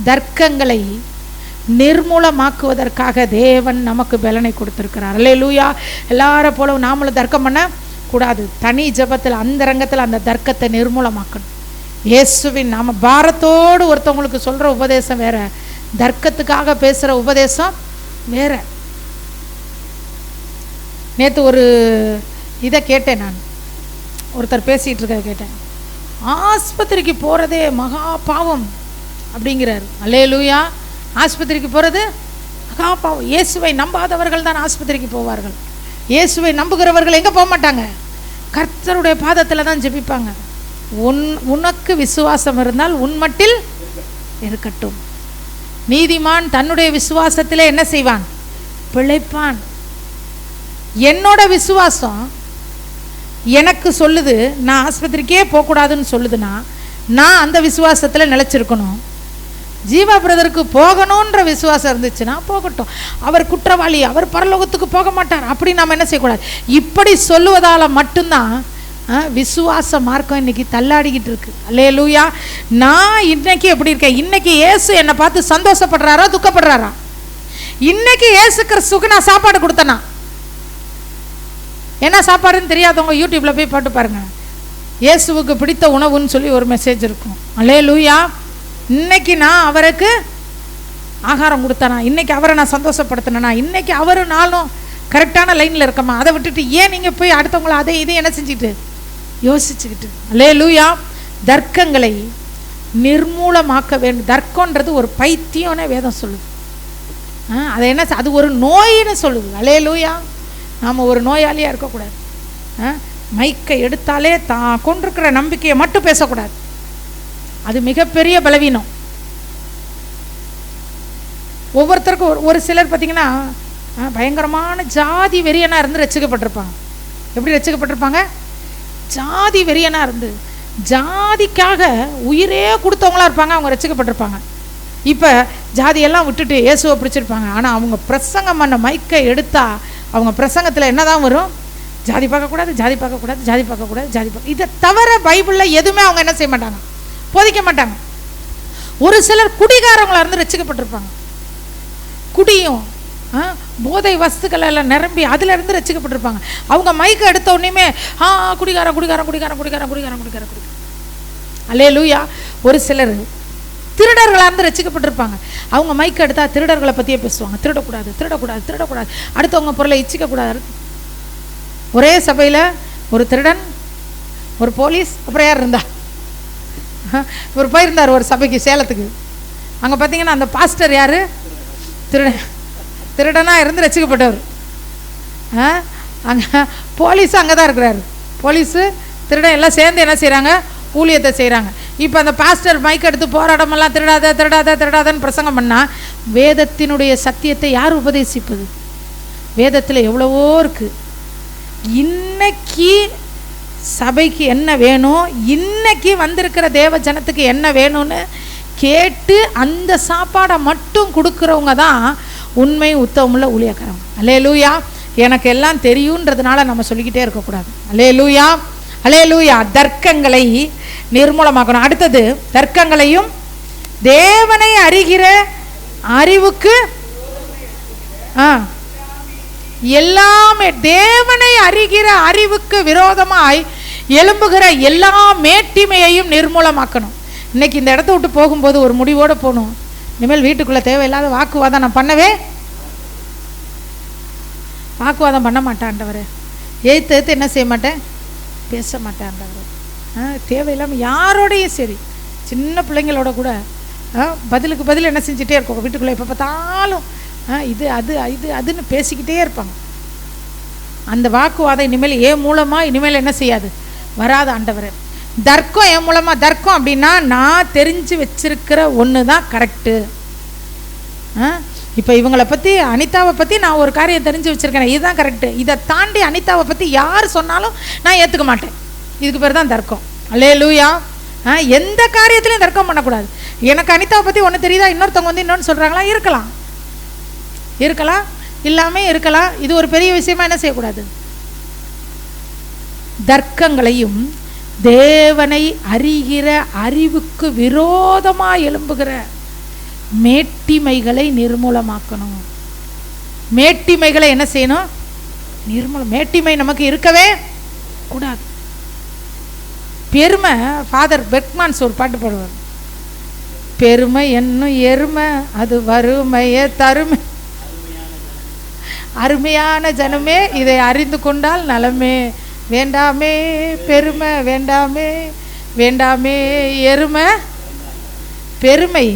S1: தர்க்கங்களை நிர்மூலமாக்குவதற்காக தேவன் நமக்கு பலனை கொடுத்திருக்கிறார். அல்லேலூயா. எல்லாரை போல நாமளும் தர்க்கம் பண்ண கூடாது. தனி ஜெபத்தில் அந்தரங்கத்தில் அந்த தர்க்கத்தை நிர்மூலமாக்கணும். இயேசுவின் நாம பாரத்தோடு ஒருத்தவங்களுக்கு சொல்கிற உபதேசம் வேற, தர்க்கத்துக்காக பேசுகிற உபதேசம் வேற. நேற்று ஒரு இதை கேட்டேன், நான் ஒருத்தர் பேசிகிட்டு இருக்க கேட்டேன். ஆஸ்பத்திரிக்கு போகிறதே மகா பாவம் அப்படிங்கிறார். அல்லேலூயா. ஆஸ்பத்திரிக்கு போகிறது மகா பாவம். இயேசுவை நம்பாதவர்கள் தான் ஆஸ்பத்திரிக்கு போவார்கள். இயேசுவை நம்புகிறவர்கள் எங்கே போக மாட்டாங்க? கர்த்தருடைய பாதத்தில் தான் ஜெபிப்பாங்க. உனக்கு விசுவாசம் இருந்தால் உன்மட்டில் இருக்கட்டும். நீதிமான் தன்னுடைய விசுவாசத்திலே என்ன செய்வான்? பிழைப்பான். என்னோட விசுவாசம் எனக்கு சொல்லுது நான் ஆஸ்பத்திரிக்கே போகக்கூடாதுன்னு சொல்லுதுன்னா நான் அந்த விசுவாசத்தில் நிலச்சிருக்கணும். ஜீவா பிரதருக்கு போகணுன்ற விசுவாசம் இருந்துச்சுன்னா போகட்டும். அவர் குற்றவாளி, அவர் பரலோகத்துக்கு போக மாட்டார் அப்படி நாம் என்ன செய்யக்கூடாது. இப்படி சொல்லுவதால் மட்டும்தான் விசுவாச மார்க்கம் இன்னைக்கு தள்ளாடிக்கிட்டு இருக்கு. அல்லேலூயா. நான் இன்னைக்கு எப்படி இருக்கேன்? இன்னைக்கு இயேசு என்னை பார்த்து சந்தோஷப்படுறாரா துக்கப்படுறாரா? இன்னைக்கு இயேசு கிறிஸ்துவுக்கு நான் சாப்பாடு கொடுத்தேனா? என்ன சாப்பாடுன்னு தெரியாதவங்க யூடியூப்ல போய் பாட்டு பாருங்க. இயேசுவுக்கு பிடித்த உணவுன்னு சொல்லி ஒரு மெசேஜ் இருக்கும். அல்லேலூயா. இன்னைக்கு நான் அவருக்கு ஆகாரம் கொடுத்தேனா? இன்னைக்கு அவரை நான் சந்தோஷப்படுத்தினா? இன்னைக்கு அவரு நாளும் கரெக்டான லைனில் இருக்கமா? அதை விட்டுட்டு ஏன் நீங்கள் போய் அடுத்தவங்கள அதை இதையும் என்ன செஞ்சுட்டு யோசிச்சுக்கிட்டு? அல்லேலூயா. தர்க்கங்களை நிர்மூலமாக்க வேண்டும். தர்க்கன்றது ஒரு பைத்தியம்னே வேதம் சொல்லுது. அதை என்ன, அது ஒரு நோயின்னு சொல்லுது. அல்லேலூயா. நாம் ஒரு நோயாளியாக இருக்கக்கூடாது. மைக்கை எடுத்தாலே தான் கொண்டிருக்கிற நம்பிக்கையை மட்டும் பேசக்கூடாது. அது மிகப்பெரிய பலவீனம். ஒவ்வொருத்தருக்கும் ஒரு சிலர் பார்த்தீங்கன்னா பயங்கரமான ஜாதி வெறியனாக இருந்து ரட்சிக்கப்பட்டிருப்பாங்க. எப்படி ரட்சிக்கப்பட்டிருப்பாங்க? ஜாதி வெறியனாக இருந்து ஜாதிக்காக உயிரே கொடுத்தவங்களா இருப்பாங்க. அவங்க ரட்சிக்கப்பட்டிருப்பாங்க. இப்போ ஜாதியெல்லாம் விட்டுட்டு இயேசுவை பிடிச்சிருப்பாங்க. ஆனால் அவங்க பிரசங்கம் பண்ண மைக்கை எடுத்தா அவங்க பிரசங்கத்தில் என்ன தான் வரும்? ஜாதி பார்க்கக்கூடாது, ஜாதி பார்க்கக்கூடாது, ஜாதி பார்க்கக்கூடாது, ஜாதி பார்க்க. இதை தவிர பைபிளில் எதுவுமே அவங்க என்ன செய்ய மாட்டாங்க, போதிக்க மாட்டாங்க. ஒரு சிலர் குடிகாரங்களா இருந்து ரட்சிக்கப்பட்டிருப்பாங்க. குடியும் போதை வஸ்துக்கள் எல்லாம் நிரம்பி அதுல இருந்து ரட்சிக்கப்பட்டிருப்பாங்க. அவங்க மைக்கை எடுத்த உடனே குடிகாரன் குடிகாரன் குடிகாரன் குடிகாரன் குடிகாரன் குடிகாரன் குடிகாரன். அல்லேலூயா. ஒரு சிலர் திருடர்களாக இருந்து ரட்சிக்கப்பட்டிருப்பாங்க. அவங்க மைக்கை எடுத்தா திருடர்களை பற்றியே பேசுவாங்க. திருடக்கூடாது, திருடக்கூடாது, திருடக்கூடாது, அடுத்தவங்க பொருளை இச்சிக்கக்கூடாது. ஒரே சபையில் ஒரு திருடன், ஒரு போலீஸ், அப்புறம் யார் இருந்தா? இவர் போயிருந்தார் ஒரு சபைக்கு, சேலத்துக்கு. அங்கே பார்த்தீங்கன்னா அந்த பாஸ்டர் யார்? திருடனாக இருந்து ரட்சிக்கப்பட்டவர். அங்கே போலீஸு அங்கே தான் இருக்கிறாரு. போலீஸு திருடன் எல்லாம் சேர்ந்து என்ன செய்கிறாங்க? ஊழியத்தை செய்கிறாங்க. இப்போ அந்த பாஸ்டர் மைக் எடுத்து போராட்டமெல்லாம் திருடாத திருடாத திருடாதன்னு பிரசங்கம் பண்ணால் வேதத்தினுடைய சத்தியத்தை யார் உபதேசிப்பது? வேதத்தில் எவ்வளவோ இருக்குது. இன்னைக்கு சபைக்கு என்ன வேணும், இன்னைக்கு வந்திருக்கிற தேவ ஜனத்துக்கு என்ன வேணும்னு கேட்டு அந்த சாப்பாடை மட்டும் கொடுக்குறவங்க தான் உண்மை உத்தவமுள்ள ஊழியக்காரங்க. அல்லேலூயா. எனக்கு எல்லாம் தெரியுன்றதுனால நம்ம சொல்லிக்கிட்டே இருக்கக்கூடாது. அல்லேலூயா, அல்லேலூயா. தர்க்கங்களை நிர்மூலமாக்கணும். அடுத்தது, தர்க்கங்களையும் தேவனை அறிகிற அறிவுக்கு எல்லாமே தேவனை அறிகிற அறிவுக்கு விரோதமாய் எழும்புகிற எல்லா மேட்டிமையையும் நிர்மூலமாக்கணும். இன்னைக்கு இந்த இடத்த விட்டு போகும்போது ஒரு முடிவோடு போகணும். இனிமேல் வீட்டுக்குள்ளே தேவையில்லாத வாக்குவாதம் நான் வாக்குவாதம் பண்ண மாட்டேன்டவர். எழுத்து என்ன செய்ய மாட்டேன், பேச மாட்டேன்டவர். தேவையில்லாமல் யாரோடையும் சரி, சின்ன பிள்ளைங்களோட கூட பதிலுக்கு பதில் என்ன செஞ்சுட்டே இருக்கோம். வீட்டுக்குள்ளே எப்போ பார்த்தாலும் இது அது இது அதுன்னு பேசிக்கிட்டே இருப்பாங்க. அந்த வாக்குவாதம் இனிமேல் ஏன் மூலமாக இனிமேல் என்ன செய்யாது, வராது ஆண்டவர். தர்க்கம் என் மூலமாக, தர்க்கம் அப்படின்னா நான் தெரிஞ்சு வச்சிருக்கிற ஒன்று தான் கரெக்டு. இப்போ இவங்களை பற்றி, அனிதாவை பற்றி நான் ஒரு காரியம் தெரிஞ்சு வச்சுருக்கேன், இதுதான் கரெக்டு. இதை தாண்டி அனிதாவை பற்றி யார் சொன்னாலும் நான் ஏற்றுக்க மாட்டேன். இதுக்கு பேர் தான் தர்க்கம். அல்லேலூயா. எந்த காரியத்திலையும் தர்க்கம் பண்ணக்கூடாது. எனக்கு அனிதாவை பற்றி ஒன்று தெரியுதா, இன்னொருத்தவங்க வந்து இன்னொன்று சொல்கிறாங்களா, இருக்கலாம் இருக்கலாம், இல்லாமல் இருக்கலாம். இது ஒரு பெரிய விஷயமா என்ன செய்யக்கூடாது. தர்க்கங்களையும் தேவனை அறிகிற அறிவுக்கு விரோதமாக எழும்புகிற மேட்டிமைகளை நிர்மூலமாக்கணும். மேட்டிமைகளை என்ன செய்யணும், நிர்மூலம். மேட்டிமை நமக்கு இருக்கவே கூடாது. பெருமை, ஃபாதர் பெர்க்மான்ஸ் ஒரு பாட்டு பாடுவார். பெருமை என்னும் எருமை அது வறுமையே தருமை, அருமையான ஜனமே இதை அறிந்து கொண்டால் நலமே, வேண்டாமே பெருமை, வேண்டாமே வேண்டாமே எருமை. பெருமை,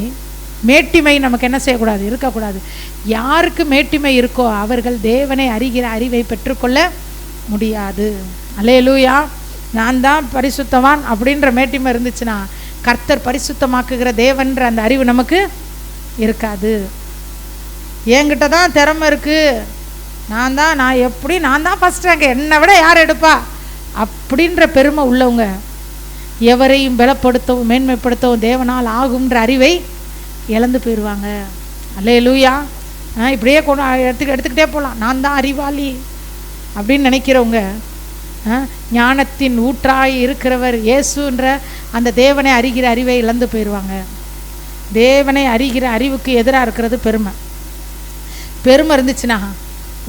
S1: மேட்டிமை நமக்கு என்ன செய்யக்கூடாது, இருக்கக்கூடாது. யாருக்கு மேட்டிமை இருக்கோ அவர்கள் தேவனை அறிகிற அறிவை பெற்றுக்கொள்ள முடியாது. அல்லேலூயா. நான் தான் பரிசுத்தவான் அப்படின்ற மேட்டிமை இருந்துச்சுன்னா கர்த்தர் பரிசுத்தமாக்குகிற தேவன்ற அந்த அறிவு நமக்கு இருக்காது. என்கிட்ட தான் திறமை இருக்குது, நான் தான் ஃபஸ்ட் ரேங்க், என்னை விட யார் எடுப்பா அப்படின்ற பெருமை உள்ளவங்க எவரையும் பலப்படுத்தவும் மேன்மைப்படுத்தவும் தேவனால் ஆகும்ன்ற அறிவை இழந்து போயிடுவாங்க. அல்லேலூயா. இப்படியே எடுத்துக்கிட்டே போகலாம். நான் தான் அறிவாளி அப்படின்னு நினைக்கிறவங்க ஞானத்தின் ஊற்றாய் இருக்கிறவர் இயேசுன்ற அந்த தேவனை அறிகிற அறிவை இழந்து போயிடுவாங்க. தேவனை அறிகிற அறிவுக்கு எதிராக இருக்கிறது பெருமை. பெருமை இருந்துச்சுன்னா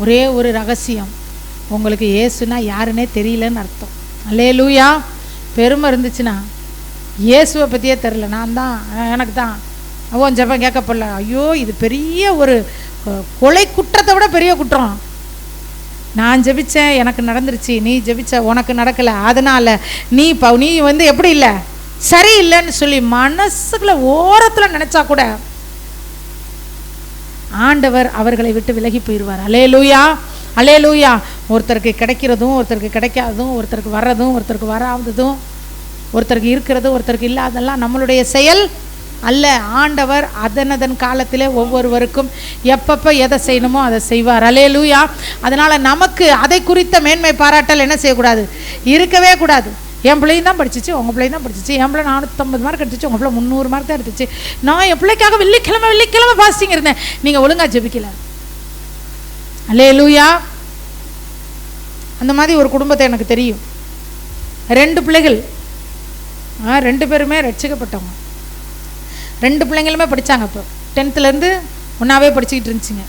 S1: ஒரே ஒரு ரகசியம், உங்களுக்கு இயேசுனா யாருன்னே தெரியலன்னு அர்த்தம். அல்லேலூயா. பெருமை இருந்துச்சுன்னா இயேசுவை பற்றியே தெரில, நான் தான், எனக்கு தான், அவன் ஜெபம் கேட்கப்படல, ஐயோ இது பெரிய ஒரு கொலை குற்றத்தை விட பெரிய குற்றம், நான் ஜெபிச்சேன் எனக்கு நடந்துருச்சு, நீ ஜெபிச்ச உனக்கு நடக்கலை, அதனால் நீ வந்து எப்படி இல்லை சரியில்லைன்னு சொல்லி மனசுக்குள்ள ஓரத்தில் நினச்சா கூட ஆண்டவர் அவர்களை விட்டு விலகி போயிடுவார். அல்லேலூயா, அல்லேலூயா. ஒருத்தருக்கு கிடைக்கிறதும் ஒருத்தருக்கு கிடைக்காததும், ஒருத்தருக்கு வர்றதும் ஒருத்தருக்கு வராததும், ஒருத்தருக்கு இருக்கிறதும் ஒருத்தருக்கு இல்லாதெல்லாம் நம்மளுடைய செயல் அல்ல. ஆண்டவர் அதனதன் காலத்திலே ஒவ்வொருவருக்கும் எப்பப்போ எதை செய்யணுமோ அதை செய்வார். அல்லேலூயா. அதனால் நமக்கு அதை குறித்த மேன்மை பாராட்டல் என்ன செய்யக்கூடாது, இருக்கவே கூடாது. என் பிள்ளையும் தான் படிச்சிச்சு, உங்கள் பிள்ளையும் தான் படிச்சிச்சு, என் பிள்ளை 450 மார்க் எடுத்துச்சு, உங்கள் பிள்ளை 300 மார்க் தான் எடுத்துச்சு, நான் என் பிள்ளைக்காக வெள்ளிக்கிழமை ஃபாஸ்டிங் இருந்தேன், நீங்கள் ஒழுங்காக ஜெபிக்கல. அல்லேலூயா. அந்த மாதிரி ஒரு குடும்பத்தை எனக்கு தெரியும். 2 பிள்ளைகள், 2 பேருமே ரட்சிக்கப்பட்டவங்க. 2 பிள்ளைங்களுமே படித்தாங்க. இப்போ 10th ஒன்றாவே படிச்சுக்கிட்டு இருந்துச்சுங்க.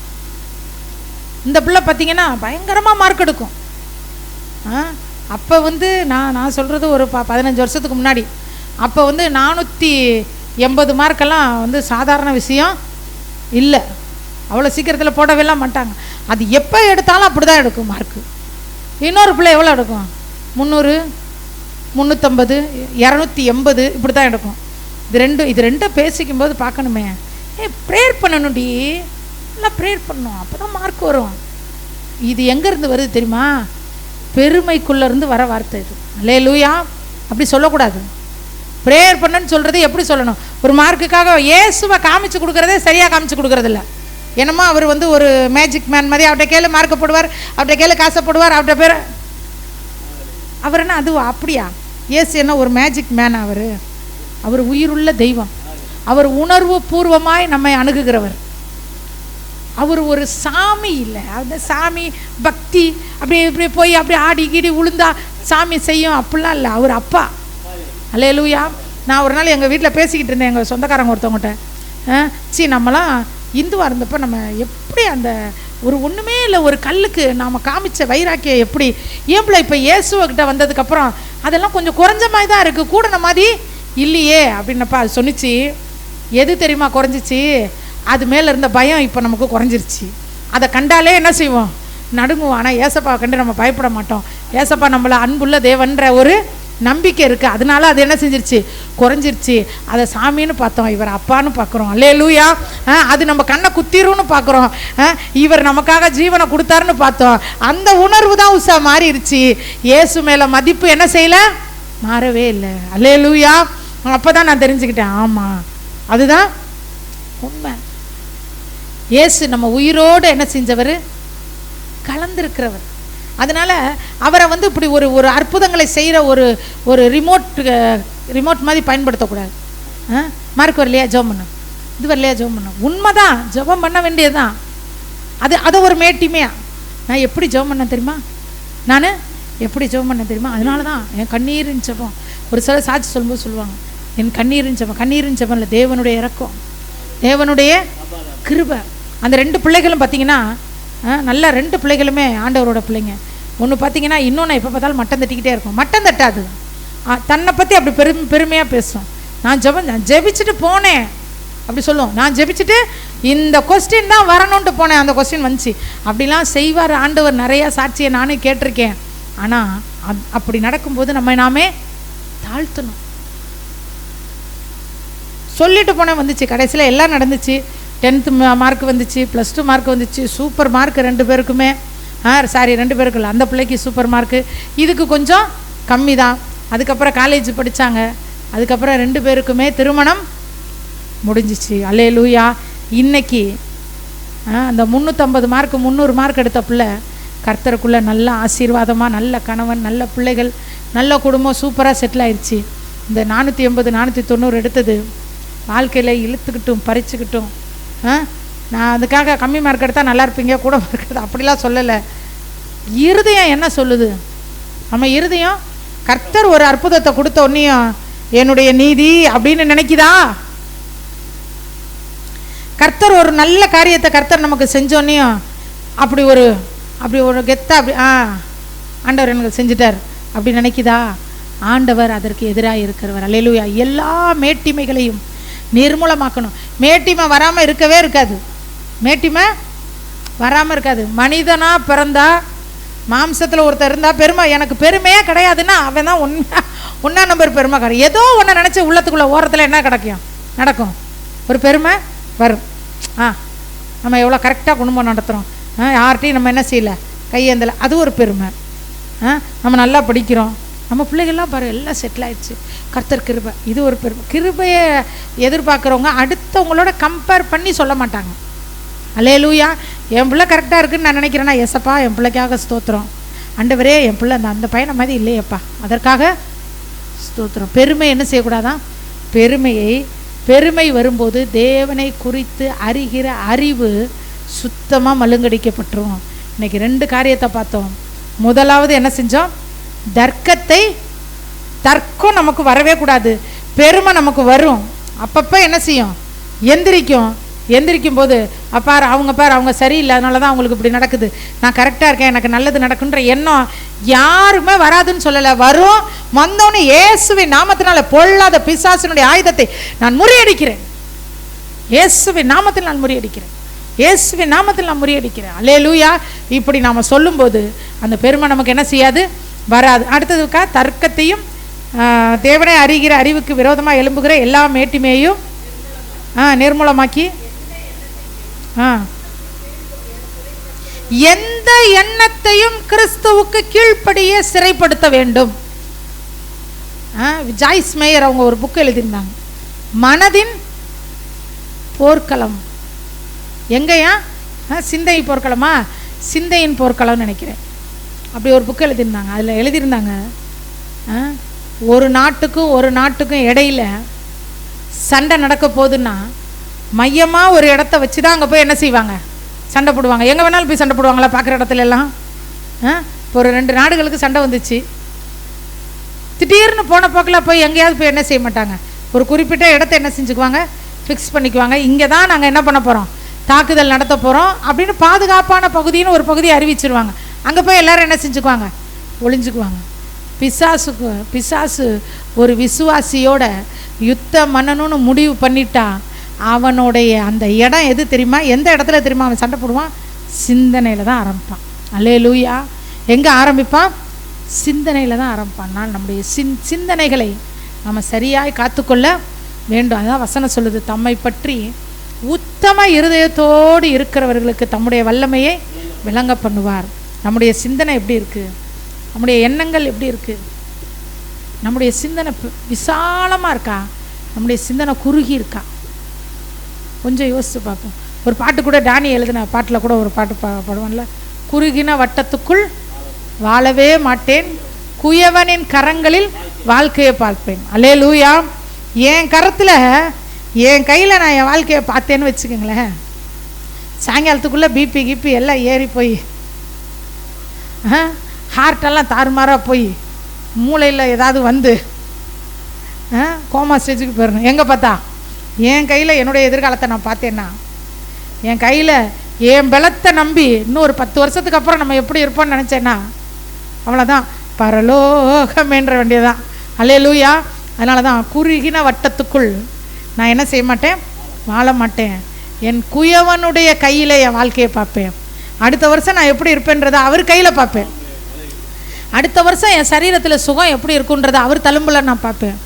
S1: இந்த பிள்ளை பார்த்தீங்கன்னா பயங்கரமாக மார்க் எடுக்கும். அப்போ நான் சொல்கிறது ஒரு 15 வருஷத்துக்கு முன்னாடி. அப்போ 480 மார்க்கெல்லாம் சாதாரண விஷயம் இல்லை. அவ்வளோ சீக்கிரத்தில் போடவேலாம் மாட்டாங்க. அது எப்போ எடுத்தாலும் அப்படி தான் எடுக்கும் மார்க்கு. இன்னொரு பிள்ளை எவ்வளோ எடுக்கும், 300, 350, 280 இப்படி தான் எடுக்கும். இது ரெண்டும் பேசிக்கும்போது பார்க்கணுமே, ப்ரேயர் பண்ணணும்டி, நல்லா ப்ரேயர் பண்ணணும், அப்போ தான் மார்க் வரும். இது எங்கேருந்து வருது தெரியுமா? பெருமைக்குள்ளேருந்து வர வார்த்தை இது. அல்லேலூயா. அப்படி சொல்லக்கூடாது. ப்ரேயர் பண்ணுன்னு சொல்கிறது எப்படி சொல்லணும்? ஒரு மார்க்குக்காக இயேசுவை காமிச்சு கொடுக்குறதே சரியாக காமிச்சு கொடுக்குறதில்ல. என்னமோ அவர் ஒரு மேஜிக் மேன் மாதிரி, அவர்கிட்ட கேளு மார்க்கை போடுவார், அவர்கிட்ட கேளு காசை போடுவார், அவர்கிட்ட பேர் அவர் என்ன அது அப்படியா? இயேசு என்ன ஒரு மேஜிக் மேன்? அவர் உயிருள்ள தெய்வம். அவர் உணர்வு பூர்வமாய் நம்மை அணுகுகிறவர். அவர் ஒரு சாமி இல்லை. அந்த சாமி பக்தி அப்படி இப்படி போய் அப்படி ஆடி கீடி உளுந்தா சாமி செய்யும் அப்படிலாம் இல்லை. அவர் அப்பா. அல்லேலூயா. நான் ஒரு நாள் எங்கள் வீட்டில் பேசிக்கிட்டு இருந்தேன் எங்கள் சொந்தக்காரங்க ஒருத்தவங்கள்ட்ட, நம்மளாம் இந்துவாக இருந்தப்போ நம்ம எப்படி அந்த ஒரு ஒன்றுமே இல்லை ஒரு கல்லுக்கு நாம் காமிச்ச வைராக்கியம் எப்படி ஏம்பில் இப்போ இயேசுவக்கிட்ட வந்ததுக்கப்புறம் அதெல்லாம் கொஞ்சம் குறைஞ்ச மாதிரி தான் இருக்குது, கூடன மாதிரி இல்லையே அப்படின்னப்பா. அது சொன்னிச்சு, எது தெரியுமா குறைஞ்சிச்சு? அது மேலே இருந்த பயம் இப்போ நமக்கு குறைஞ்சிருச்சு. அதை கண்டாலே என்ன செய்வோம், நடுங்குவோம். ஆனால் ஏசப்பாவை கண்டு நம்ம பயப்பட மாட்டோம். ஏசப்பா நம்மளை அன்புள்ள தேவன்ற ஒரு நம்பிக்கை இருக்குது. அதனால அது என்ன செஞ்சிருச்சு, குறைஞ்சிருச்சு. அதை சாமின்னு பார்த்தோம், இவர் அப்பான்னு பார்க்குறோம். அல்லேலூயா. அது நம்ம கண்ணை குத்திரும்னு பார்க்குறோம். இவர் நமக்காக ஜீவனை கொடுத்தாருன்னு பார்த்தோம். அந்த உணர்வு தான் உஷா மாறிடுச்சு. இயேசு மேலே மதிப்பு என்ன செய்யலை, மாறவே இல்லை. அல்லேலூயா. அப்போ தான் நான் தெரிஞ்சுக்கிட்டேன், ஆமாம் அதுதான் உண்மை. இயேசு நம்ம உயிரோடு என்ன செஞ்சவர், கலந்திருக்கிறவர். அதனால் அவரை இப்படி ஒரு அற்புதங்களை செய்கிற ஒரு ரிமோட் மாதிரி பயன்படுத்தக்கூடாது. மார்க் வரலையா ஜெபம் பண்ண, இது வரலையா ஜெபம் பண்ண, உண்மைதான் ஜெபம் பண்ண வேண்டியது தான். அதை ஒரு மேட்டிமையா நான் எப்படி ஜெபம் பண்ண தெரியுமா, நான் எப்படி ஜெபம் பண்ண தெரியுமா, அதனால தான் என் கண்ணீரின் ஜெபம். ஒரு சில சாட்சி சொல்லும்போது சொல்லுவாங்க, என் கண்ணீரின் ஜெபம் இல்லை, தேவனுடைய இரக்கம், தேவனுடைய கிருபை. அந்த 2 பிள்ளைகளும் பார்த்தீங்கன்னா நல்லா 2 பிள்ளைகளுமே ஆண்டவரோட பிள்ளைங்க. ஒன்று பார்த்தீங்கன்னா இன்னொன்று எப்போ பார்த்தாலும் மட்டம் தட்டிக்கிட்டே இருக்கும். மட்டம் தட்டாது, தன்னை பற்றி அப்படி பெருமையாக பேசும். நான் ஜெபிச்சுட்டு போனேன் அப்படி சொல்லுவோம். நான் ஜெபிச்சுட்டு இந்த கொஸ்டின் தான் வரணுன்ட்டு போனேன், அந்த கொஸ்டின் வந்துச்சு. அப்படிலாம் செய்வார் ஆண்டவர். நிறையா சாட்சியை நானே கேட்டிருக்கேன். ஆனால் அப்படி நடக்கும்போது நம்ம நாமே தாழ்த்தணும். சொல்லிட்டு போனேன், வந்துச்சு. கடைசியில் எல்லாம் நடந்துச்சு. 10th மார்க் வந்துச்சு, +2 மார்க் வந்துச்சு, சூப்பர் மார்க் 2 பேருக்குமே. 2 பேருக்கு இல்லை, அந்த பிள்ளைக்கு சூப்பர் மார்க்கு, இதுக்கு கொஞ்சம் கம்மி தான். அதுக்கப்புறம் காலேஜ் படித்தாங்க. அதுக்கப்புறம் 2 பேருக்குமே திருமணம் முடிஞ்சிச்சு. அல்லேலூயா. இன்னைக்கு அந்த 350 மார்க் 300 மார்க் எடுத்த பிள்ளை கர்த்தருக்குள்ளே நல்ல ஆசீர்வாதமாக, நல்ல கணவன், நல்ல பிள்ளைகள், நல்ல குடும்பம், சூப்பராக செட்டில் ஆயிடுச்சு. இந்த 480 490 எடுத்தது வாழ்க்கையில் இழுத்துக்கிட்டும் பறிச்சுக்கிட்டும். நான் அதுக்காக கம்மி மார்க் எடுத்தால் நல்லா இருப்பீங்க, கூட மார்க் எடுத்தால் அப்படிலாம் சொல்லலை. இருதயம் என்ன சொல்லுது? நம்ம இருதயம் கர்த்தர் ஒரு அற்புதத்தை கொடுத்த உடனேயும் என்னுடைய நீதி அப்படின்னு நினைக்குதா? கர்த்தர் ஒரு நல்ல காரியத்தை கர்த்தர் நமக்கு செஞ்சோன்னையும் அப்படி ஒரு கெத்தா அப்படி ஆண்டவர் எனக்கு செஞ்சிட்டார் அப்படி நினைக்குதா? ஆண்டவர் அதற்கு எதிராக இருக்கிறவர். அல்லேலூயா. எல்லா மேட்டிமைகளையும் நிர்மூலமாக்கணும். மேட்டிமை வராமல் இருக்கவே இருக்காது. மேட்டிமை வராமல் இருக்காது. மனிதனாக பிறந்தா, மாம்சத்தில் ஒருத்தர் இருந்தால் பெருமை, எனக்கு பெருமையே கிடையாதுன்னா அவன் தான் ஒன்றா நம்பர் பெருமை கிடையாது. ஏதோ ஒன்று நினச்சி உள்ளத்துக்குள்ளே ஓரத்தில் என்ன நடக்கும்? ஒரு பெருமை வரும். நம்ம எவ்வளோ கரெக்டாக குடும்பம் நடத்துகிறோம், யார்கிட்டையும் நம்ம என்ன செய்யலை, கையேந்தலை, அது ஒரு பெருமை. நம்ம நல்லா படிக்கிறோம், நம்ம பிள்ளைகள்லாம் பாரு எல்லாம் செட்டில் ஆயிடுச்சு, கர்த்தர் கிருபை, இது ஒரு பெருமை. கிருபையை எதிர்பார்க்குறவங்க அடுத்தவங்களோட கம்பேர் பண்ணி சொல்ல மாட்டாங்க. அல்லேலூயா. என் பிள்ளை கரெக்டாக இருக்குதுன்னு நான் நினைக்கிறேன்னா, எஸ்ஸப்பா என் பிள்ளைக்காக ஸ்தோத்திரம். ஆண்டவரே என் பிள்ளை அந்த பையனை மாதிரி இல்லையப்பா, அதற்காக ஸ்தோத்திரம். பெருமை என்ன செய்யக்கூடாதான்? பெருமை வரும்போது தேவனை குறித்து அறிகிற அறிவு சுத்தமாக மழுங்கடிக்கப்பட்டுரும். இன்னைக்கு 2 காரியத்தை பார்த்தோம். முதலாவது என்ன செஞ்சோம்? தர்க்கம் நமக்கு வரவே கூடாது. பெருமை நமக்கு வரும். அப்பப்போ என்ன செய்யும்? எந்திரிக்கும் போது அவங்க சரியில்லை, அதனால தான் அவங்களுக்கு இப்படி நடக்குது, நான் கரெக்டாக இருக்கேன், எனக்கு நல்லது நடக்குன்ற எண்ணம் யாருமே வராதுன்னு சொல்லலை. வரும். வந்தோடனே இயேசுவின் நாமத்தினால பொல்லாத பிசாசினுடைய ஆயுதத்தை நான் முறியடிக்கிறேன். இயேசுவின் நாமத்தில் நான் முறியடிக்கிறேன். அல்லேலூயா. இப்படி நாம் சொல்லும்போது அந்த பெருமை நமக்கு என்ன செய்யாது? வராது. அடுத்ததுக்கா தர்க்கத்தையும் தேவனை அறிகிற அறிவுக்கு விரோதமாக எழும்புகிற எல்லா மேட்டிமையையும் நிர்மூலமாக்கி எந்த எண்ணத்தையும் கிறிஸ்துவுக்கு கீழ்ப்படிய சிறைப்படுத்த வேண்டும். ஜாய்ஸ் மேயர் அவங்க ஒரு புக் எழுதியிருந்தாங்க, மனதின் போர்க்களம். எங்கேயா? சிந்தை போர்க்களமா? சிந்தையின் போர்க்களம்னு நினைக்கிறேன். அப்படி ஒரு புக் எழுதியிருந்தாங்க. அதில் எழுதியிருந்தாங்க, ஒரு நாட்டுக்கும் இடையில சண்டை நடக்க போகுதுன்னா மையமாக ஒரு இடத்த வச்சு தான் அங்கே போய் என்ன செய்வாங்க? சண்டை போடுவாங்க. எங்கே வேணாலும் போய் சண்டை போடுவாங்களா? பார்க்குற இடத்துல எல்லாம். இப்போ ஒரு 2 நாடுகளுக்கு சண்டை வந்துச்சு. திடீர்னு போன போக்கில் போய் எங்கேயாவது போய் என்ன செய்ய மாட்டாங்க, ஒரு குறிப்பிட்ட இடத்த என்ன செஞ்சுக்குவாங்க? ஃபிக்ஸ் பண்ணிக்குவாங்க. இங்கே தான் நாங்கள் என்ன பண்ண போகிறோம், தாக்குதல் நடத்த போகிறோம் அப்படின்னு பாதுகாப்பான பகுதின்னு ஒரு பகுதியை அறிவிச்சிருவாங்க. அங்கே போய் எல்லோரும் என்ன செஞ்சுக்குவாங்க? ஒளிஞ்சுக்குவாங்க. பிசாசு ஒரு விசுவாசியோட யுத்தம் பண்ணணும்னு முடிவு பண்ணிட்டா அவனுடைய அந்த இடம் எது தெரியுமா? எந்த இடத்துல தெரியுமா அவன் சண்டை போடுவான்? சிந்தனையில் தான் ஆரம்பிப்பான். அல்லேலூயா. எங்கே ஆரம்பிப்பான்? சிந்தனையில் தான் ஆரம்பிப்பான். நான் நம்முடைய சிந்தனைகளை நம்ம சரியாய் காத்துக்கொள்ள வேண்டும். அதான் வசனம் சொல்லுது, தம்மை பற்றி உத்தம இருதயத்தோடு இருக்கிறவர்களுக்கு தம்முடைய வல்லமையை விளங்க பண்ணுவார். நம்முடைய சிந்தனை எப்படி இருக்குது? நம்முடைய எண்ணங்கள் எப்படி இருக்குது? நம்முடைய சிந்தனை விசாலமாக இருக்கா? நம்முடைய சிந்தனை குறுகி இருக்கா? கொஞ்சம் யோசித்து பார்ப்போம். ஒரு பாட்டு கூட டானி எழுதின பாட்டில் கூட ஒரு பாட்டு பாடுவான்ல, குறுகின வட்டத்துக்குள் வாழவே மாட்டேன், குயவனின் கரங்களில் வாழ்க்கையை பார்ப்பேன். அல்லேலூயா. என் கரத்தில் என் கையில் நான் என் வாழ்க்கையை பார்த்தேன்னு வச்சுக்கோங்களேன், சாயங்காலத்துக்குள்ளே பிபி எல்லாம் ஏறி போய் ஹார்ட்டெல்லாம் தாறுமாறாக போய் மூளையில் ஏதாவது வந்து கோமா ஸ்டேஜுக்கு போயிடணும். எங்கே பார்த்தா என் கையில் என்னுடைய எதிர்காலத்தை நான் பார்த்தேன்னா, என் கையில் என் பலத்தை நம்பி இன்னும் ஒரு 10 வருஷத்துக்கு அப்புறம் நம்ம எப்படி இருப்போம்னு நினச்சேன்னா அவ்வளோதான், பரலோகம் என்ற வேண்டியதான். அல்லேலூயா. அதனால தான் குறுகின வட்டத்துக்குள் நான் என்ன செய்ய மாட்டேன்? வாழ மாட்டேன். என் குயவனுடைய கையில் என் வாழ்க்கையை பார்ப்பேன். அடுத்த வருஷம் நான் எப்படி இருப்பேன்றதை அவர் கையில் பார்ப்பேன். அடுத்த வருஷம் என் சரீரத்தில் சுகம் எப்படி இருக்குன்றதை அவர் தழும்பில் நான் பார்ப்பேன்.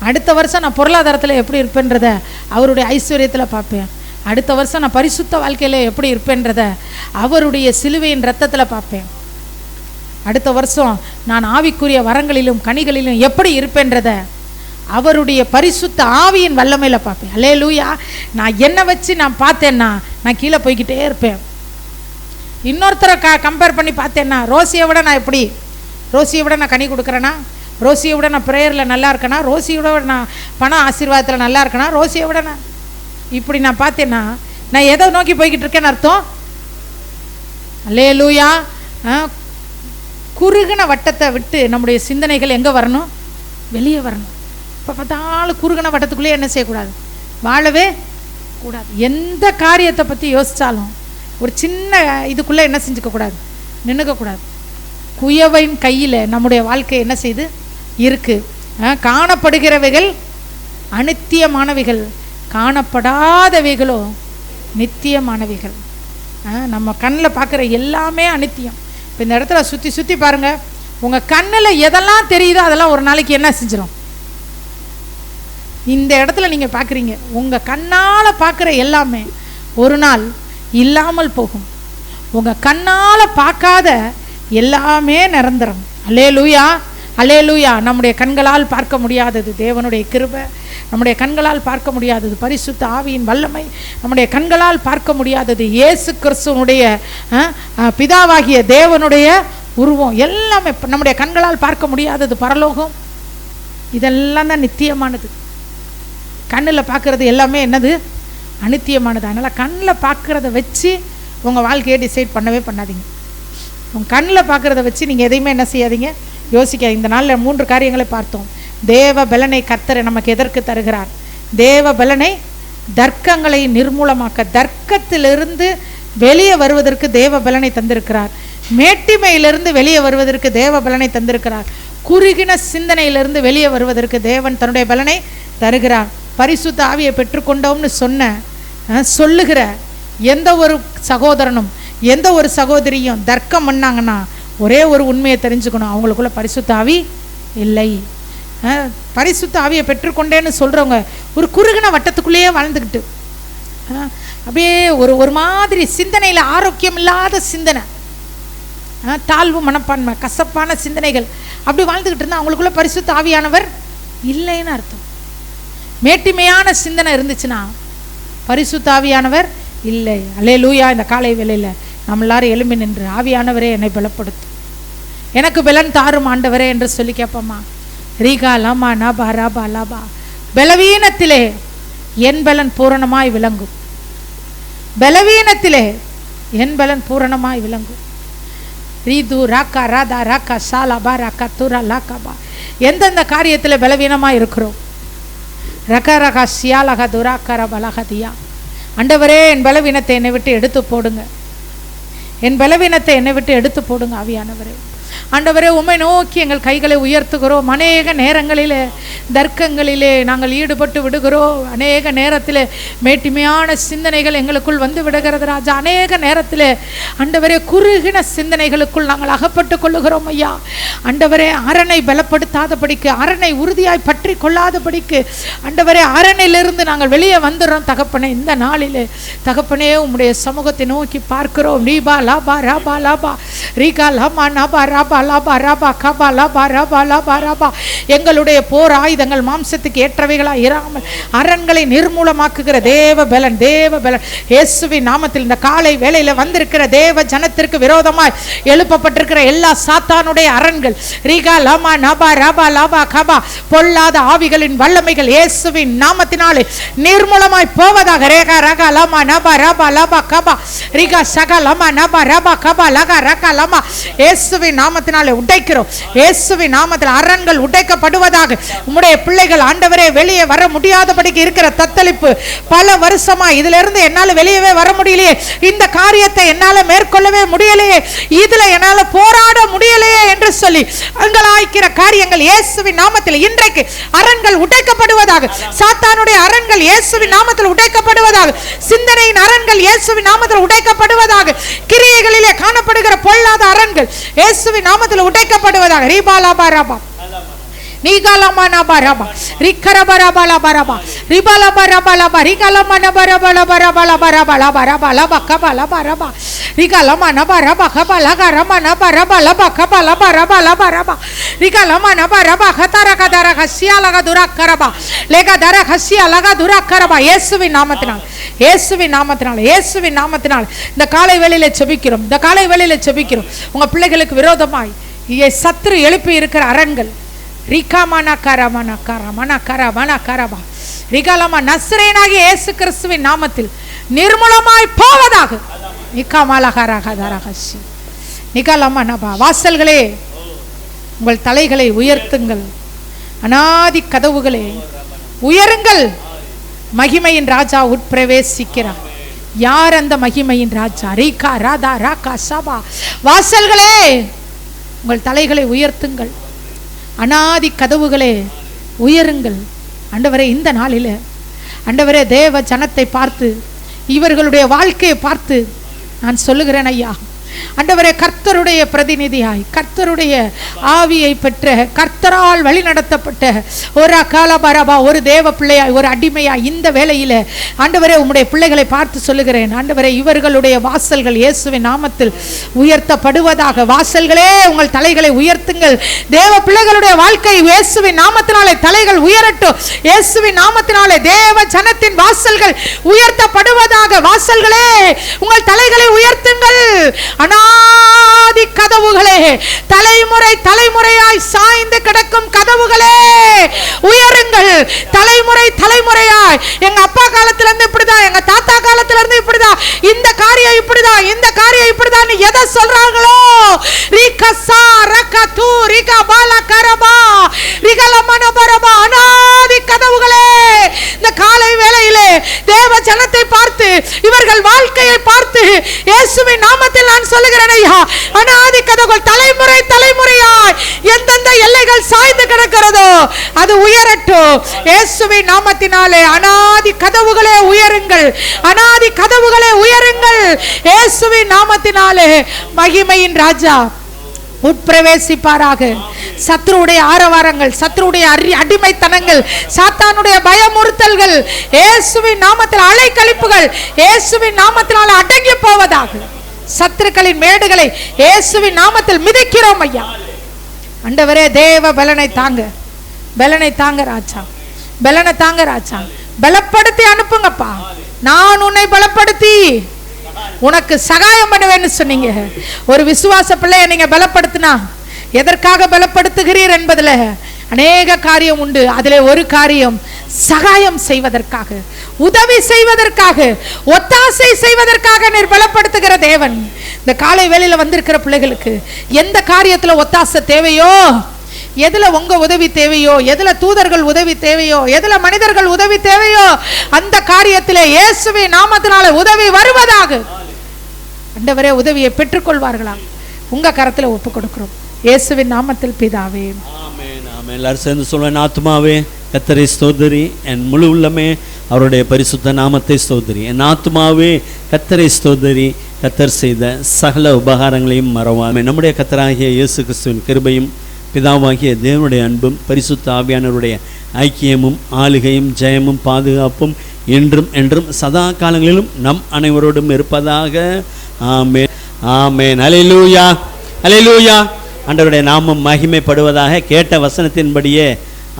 S1: அடுத்த வருஷம் நான் பொருளாதாரத்தில் எப்படி இருப்பேன்றதை அவருடைய ஐஸ்வர்யத்தில் பார்ப்பேன். அடுத்த வருஷம் நான் பரிசுத்த வாழ்க்கையில் எப்படி இருப்பேன்றதை அவருடைய சிலுவையின் இரத்தத்தில் பார்ப்பேன். அடுத்த வருஷம் நான் ஆவிக்குரிய வரங்களிலும் கனிகளிலும் எப்படி இருப்பேன்றதை அவருடைய பரிசுத்த ஆவியின் வல்லமையில பார்ப்பேன். அல்லேலூயா. நான் என்ன வச்சு நான் பார்த்தேன்னா நான் கீழே போய்கிட்டே இருப்பேன். இன்னொருத்தரை கம்பேர் பண்ணி பார்த்தேன்னா, ரோசியை விட நான் எப்படி, ரோசியை விட நான் கனி கொடுக்குறேன்னா, ரோசியை விட நான் ப்ரேயரில் நல்லா இருக்கேனா, ரோசியை விட நான் பண ஆசீர்வாதத்தில் நல்லா இருக்கேனா, ரோசியை விட நான் இப்படி நான் பார்த்தேன்னா நான் எதை நோக்கி போய்கிட்டு இருக்கேன்னு அர்த்தம். அல்லேலூயா. குறுகின வட்டத்தை விட்டு நம்முடைய சிந்தனைகள் எங்கே வரணும்? வெளியே வரணும். இப்போ பார்த்தாலும் குறுகின வட்டத்துக்குள்ளேயே என்ன செய்யக்கூடாது? வாழவே கூடாது. எந்த காரியத்தை பற்றி யோசித்தாலும் ஒரு சின்ன இதுக்குள்ளே என்ன செஞ்சுக்கக்கூடாது? நின்றுக்கக்கூடாது. குயவன் கையில் நம்முடைய வாழ்க்கை என்ன செய்து இருக்கு. காணப்படுகிறவைகள் அநித்தியமானவைகள், காணப்படாதவைகளோ நித்தியமானவைகள். நம்ம கண்ணில் பார்க்குற எல்லாமே அநித்தியம். இப்போ இந்த இடத்துல சுற்றி சுற்றி பாருங்கள். உங்கள் கண்ணில் எதெல்லாம் தெரியுதோ அதெல்லாம் ஒரு நாளைக்கு என்ன செஞ்சிடும்? இந்த இடத்துல நீங்கள் பார்க்குறீங்க, உங்கள் கண்ணால் பார்க்குற எல்லாமே ஒரு நாள் இல்லாமல் போகும். உங்கள் கண்ணால் பார்க்காத எல்லாமே நிரந்தரம். அல்லேலூயா, அல்லேலூயா. நம்முடைய கண்களால் பார்க்க முடியாதது தேவனுடைய கிருபை, நம்முடைய கண்களால் பார்க்க முடியாதது பரிசுத்த ஆவியின் வல்லமை, நம்முடைய கண்களால் பார்க்க முடியாதது இயேசு கிறிஸ்துவனுடைய பிதாவாகிய தேவனுடைய உருவம், எல்லாமே நம்முடைய கண்களால் பார்க்க முடியாதது பரலோகம். இதெல்லாம் தான் நித்தியமானது. கண்ணில் பார்க்குறது எல்லாமே என்னது? அநித்தியமானது. அதனால் கண்ணில் பார்க்குறத வச்சு உங்கள் வாழ்க்கையை டிசைட் பண்ணவே பண்ணாதீங்க. உங்கள் கண்ணில் பார்க்குறத வச்சு நீங்கள் எதையுமே என்ன செய்யாதீங்க, யோசிக்காதீங்க. இந்த நாளில் 3 காரியங்களை பார்த்தோம். தேவ பலனை கர்த்தர் நமக்கு எதற்கு தருகிறார்? தேவ பலனை தர்க்கங்களை நிர்மூலமாக்க, தர்க்கத்திலிருந்து வெளியே வருவதற்கு தேவ பலனை தந்திருக்கிறார். மேட்டிமையிலிருந்து வெளியே வருவதற்கு தேவ பலனை தந்திருக்கிறார். குறுகின சிந்தனையிலிருந்து வெளியே வருவதற்கு தேவன் தன்னுடைய பலனை தருகிறார். பரிசுத்த ஆவியை பெற்றுக்கொண்டோம்னு சொல்லுகிற எந்த ஒரு சகோதரனும் எந்த ஒரு சகோதரியும் தர்க்கம் பண்ணாங்கன்னா ஒரே ஒரு உண்மையை தெரிஞ்சுக்கணும், அவங்களுக்குள்ள பரிசுத்த ஆவி இல்லை. பரிசுத்த ஆவியை பெற்றுக்கொண்டேன்னு சொல்கிறவங்க ஒரு குறுகின வட்டத்துக்குள்ளேயே வாழ்ந்துக்கிட்டு அப்படியே ஒரு மாதிரி சிந்தனையில் ஆரோக்கியம் இல்லாத சிந்தனை, தாழ்வு மனப்பான்மை, கசப்பான சிந்தனைகள் அப்படி வாழ்ந்துக்கிட்டு இருந்தால் அவங்களுக்குள்ள பரிசுத்த ஆவியானவர் இல்லைன்னு அர்த்தம். மேட்டிமையான சிந்தனை இருந்துச்சுன்னா பரிசுத்த ஆவியானவர் இல்லை. அல்லேலூயா. இந்த காலை வேளையில் நம்ம எல்லாரும் எழும்பி நின்று ஆவியானவரே என்னை பலப்படுத்தும், எனக்கு பலன் தாரும் ஆண்டவரே என்று சொல்லி கேட்போமா? ரீகா லாமா நாபா ராபா லாபா. பலவீனத்திலே என் பலன் பூரணமாய் விளங்கும், பலவீனத்திலே என் பலன் பூரணமாய் விளங்கும். ரீது ராக்கா ராதா ராக்கா சாலாபா ராக்கா தூரா லாக்காபா. எந்தெந்த காரியத்தில் பலவீனமாக இருக்கிறோம்? ரகா ரகா சியாலகா துராக்கரா பலகதியா. ஆண்டவரே என் பலவீனத்தை என்னை விட்டு எடுத்து போடுங்க, என் பலவீனத்தை என்னை விட்டு எடுத்து போடுங்க ஆவியானவரே. ஆண்டவரே உம்மை நோக்கி எங்கள் கைகளை உயர்த்துகிறோம். அநேக நேரங்களிலே தர்க்கங்களிலே நாங்கள் ஈடுபட்டு விடுகிறோம். அநேக நேரத்தில் மேட்டிமையான சிந்தனைகள் எங்களுக்குள் வந்து விடுகிறது ராஜா. அநேக நேரத்தில் ஆண்டவரே குறுகின சிந்தனைகளுக்குள் நாங்கள் அகப்பட்டு கொள்ளுகிறோம் ஐயா. ஆண்டவரே அரணை பலப்படுத்தாதபடிக்கு, அரணை உறுதியாய் பற்றி கொள்ளாதபடிக்கு ஆண்டவரே அரணிலிருந்து நாங்கள் வெளியே வந்துடுறோம் தகப்பனே. இந்த நாளிலே தகப்பனே உம்முடைய சமூகத்தை நோக்கி பார்க்கிறோம். ரீபா லாபா ராபா லாபா ரீகா லாமா நாபா ராபா லாபா ராபா கபா லாபா ராபா லாபா ராபா. எங்களுடைய போர் ஆயுதங்கள் மாம்சத்துக்கு ஏற்றவைகளாக இராமல் அரண்களை நிர்மூலமாக்குகிற தேவ பலன், தேவ பலன் இயேசுவின் நாமத்தில் இந்த காலை வேளையில் வந்திருக்கிற தேவ ஜனத்திற்கு விரோதமாய் எழுப்பப்பட்டிருக்கிற எல்லா சாத்தானுடைய அரண்கள் ரீகா லாமா நாபா ராபா லாபா கபா பொல்லாத ஆவிகளின் வல்லமைகள் இயேசுவின் நாமத்தினாலே நிர்மூலமாய் போவதாக. ரேகா ரகா லாமா நாபா ராபா லாபா கபா ரீகா சகா லாமா நாபா ராபா கபா லகா ரகா லாமா இயேசுவின் நாமத்தினாலே உடைக்கிறோம். இயேசுவின் நாமத்தில் அரண்கள் உடைக்கப்படுவதாக. உம்முடைய பிள்ளைகள் ஆண்டவரே வெளியே வர முடியாதபடிக்கு இருக்கிற தத்தளிப்பு பல வருஷமா, இதுல இருந்து என்னால வெளியவே வர முடியலையே, இந்த காரியத்தை என்னால மேற்கொள்ளவே முடியலையே, இதுல என்னால போராட முடியலையே என்று சொல்லி அங்கலாய்க்கிற காரியங்கள் இயேசுவின் நாமத்தில் இன்றைக்கு அரண்கள் உடைக்கப்படுவதாக. சாத்தானுடைய அரண்கள் இயேசுவின் நாமத்தில் உடைக்கப்படுவதாக. சிந்தனையின் அரண்கள் இயேசுவின் நாமத்தில் உடைக்கப்படுவதாக. கிரியைகளிலே காணப்படுகிற பொல்லாத அரண்கள் இயேசுவின் நாமத்தில் உடைக்கப்படுவதாக. ரீபா லாபா ராபா நீகலமன பரபா ரிக்கரபரபல பரபா ரிபலபரபலப ரிகலமன பரபல பரபல பரபல பரபல பக்கபல பரபா ரிகலமன பரபக பலகரமன பரபல பக்கபல பரபல பரபா ரிகலமன பரபா கதர கதர ஹஸ்யாலக துரக்கரபா லேகதர ஹஸ்யாலக துரக்கரபா. இயேசுவின் நாமத்தினால், இயேசுவின் நாமத்தினால், இயேசுவின் நாமத்தினால் இந்த காலை வேளையிலே ஜெபிக்கிறோம். இந்த காலை வேளையிலே ஜெபிக்கிறோம். உங்க பிள்ளைகளுக்கு விரோதமாய் சத்துரு எழுப்பி இருக்கிற அரண்கள் ரிகாமன கரமன கரமன கரமன கரபா ரிகலம நஸ்ரேனாகிய இயேசு கிறிஸ்துவின் நாமத்தில் நிர்மூலமாய் போவதாக. நிகாமலகரகதரகசி நிகலமனபா. வாசல்களே உங்கள் தலைகளை உயர்த்துங்கள், அநாதி கதவுகளே உயருங்கள். மகிமையின் ராஜா உட்பிரவேசிக்கிறார். யார் அந்த மகிமையின் ராஜா? ரீகா ராதா ராகா சபா. வாசல்களே உங்கள் தலைகளை உயர்த்துங்கள், அநாதி கதவுகளே உயருங்கள். ஆண்டவரே, இந்த நாளில் ஆண்டவரே தேவ ஜனத்தை பார்த்து, இவர்களுடைய வாழ்க்கையை பார்த்து நான் சொல்லுகிறேன் ஐயா, ஆண்டவரே கர்த்தருடைய பிரதிநிதியாய், கர்த்தருடைய ஆவியை பெற்ற, கர்த்தரால் வழி நடத்தப்பட்ட ஒரு காலபரபா, ஒரு தேவ பிள்ளையாய், ஒரு அடிமையாய் இந்த வேளையில ஆண்டவரே உம்முடைய பிள்ளைகளை பார்த்து சொல்லுகிறேன். ஆண்டவரே இவர்களுடைய வாசல்கள் இயேசுவின் நாமத்தில் உயர்த்தப்படுவதாக. வாசல்களே உங்கள் தலைகளை உயர்த்துங்கள். தேவ பிள்ளைகளுடைய வாழ்க்கை இயேசுவின் நாமத்தினாலே தலைகள் உயரட்டும். இயேசுவின் நாமத்தினாலே தேவ ஜனத்தின் வாசல்கள் உயர்த்தப்படுவதாக. வாசல்களே உங்கள் தலைகளை உயர்த்துங்கள். அநாதி கதவுகளே, தலைமுறை தலைமுறையாய் சாய்ந்து கிடக்கும் கதவுகளே உயருங்கள். தலைமுறை தலைமுறையாய், எங்க அப்பா காலத்துல இருந்து இப்படிதான், எங்க தாத்தா காலத்துல இருந்து இப்படிதான், இந்த காரியம் இப்படிதான், இந்த காரியம் இப்படிதான் எதை சொல்றாங்களோ ரிகசா ரகது ரிகபால கரபா ரிகலமனபரபா. அநாதி கதவுகளே இந்த காலை வேளையிலே தேவ ஜனத்தை பார்த்து, இவர்கள் வாழ்க்கையை பார்த்து இயேசுவின் நாமத்தில் நான் சொல்லுகிறேன் ஐயா, அநாதி கதவுகள் தலைமுறை தலைமுறையாய் எந்தெந்த எல்லைகள் சாய்ந்து கிடக்கிறதோ அது உயரட்டும் இயேசுவின் நாமத்தினாலே. அநாதி கதவுகளே உயருங்கள், அநாதி கதவுகளே உயருங்கள் இயேசுவின் நாமத்தினாலே. மகிமையின் ராஜா உட்பிரவேசிப்பாராக. சத்ருடைய ஆரவாரங்கள், சத்ருடைய அடிமைத்தனங்கள், சாத்தானுடைய பயமுறுத்தல்கள் இயேசுவின் நாமத்தில், அலைக்கழிப்புகள் இயேசுவின் நாமத்தினால் அடங்கி போவதாக. சத்துருக்களின் மேடுகளை இயேசுவின் நாமத்தில் மிதிக்கிறோம் ஐயா. ஆண்டவரே தேவ பலனை தாங்க, பலனை தாங்க ராஜா, பலனை தாங்க ராஜா. பலப்படுத்தி அனுப்புங்கப்பா. நான் உன்னை பலப்படுத்தி உனக்கு சகாயம் பண்ணுவேன்னு சொன்னீங்க. ஒரு விசுவாச பிள்ளையை நீங்க பலப்படுத்தினா எதற்காக பலப்படுத்துகிறீர் என்பதுல அநேக காரியம் உண்டு. அதிலே ஒரு காரியம் சகாயம் செய்வதற்காக, உதவி செய்வதற்காக, ஒத்தாசை செய்வதற்காக நீர் பலப்படுத்துகிற தேவன். இந்த காலை வேளையில வந்திருக்கிற பிள்ளைகளுக்கு எந்த காரியத்துல ஒத்தாசை தேவையோ, எதுல உங்க உதவி தேவையோ, எதுல தூதர்கள் உதவி தேவையோ, எதுல மனிதர்கள் உதவி தேவையோ அந்த காரியத்திலே இயேசுவின் நாமத்தினாலே உதவி வருவதாக. ஆண்டவரே உதவியை பெற்றுக்கொள்வார்களா? உங்க கரத்துல ஒப்பு கொடுக்கிறோம் இயேசுவின் நாமத்தில் பிதாவே.
S2: ஆமென் ஆமென். எல்லாரும் சேர்ந்து சொல்லுவேன், ஆத்துமாவே கர்த்தரை ஸ்தோத்திரி, என் முழு உள்ளமே அவருடைய பரிசுத்த நாமத்தை ஸ்தோத்திரி. என் ஆத்துமாவே கர்த்தரை ஸ்தோத்திரி, கர்த்தர் செய்த சகல உபகாரங்களையும் மறவாமே. நம்முடைய கர்த்தராகிய இயேசு கிறிஸ்துவின் கிருபையும் பிதாவாகிய தேவனுடைய அன்பும் பரிசுத்த ஆவியானவருடைய ஐக்கியமும் ஆளுகையும் ஜெயமும் பாதுகாப்பும் என்றும் என்றும் சதா காலங்களிலும் நம் அனைவரோடும் இருப்பதாக. ஆமென் ஆமென். அல்லேலூயா அல்லேலூயா. ஆண்டவருடைய நாமம் மகிமைப்படுவதாக. கேட்ட வசனத்தின்படியே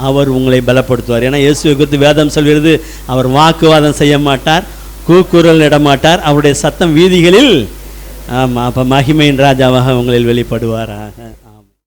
S2: அவர் உங்களை பலப்படுத்துவார். ஏன்னா இயேசுவை குறித்து வேதம் சொல்கிறது, அவர் வாக்குவாதம் செய்ய மாட்டார், கூக்குரல் இடமாட்டார், அவருடைய சத்தம் வீதிகளில். ஆமாம், அப்போ மகிமையின் ராஜாவாக உங்களில் வெளிப்படுவாராக.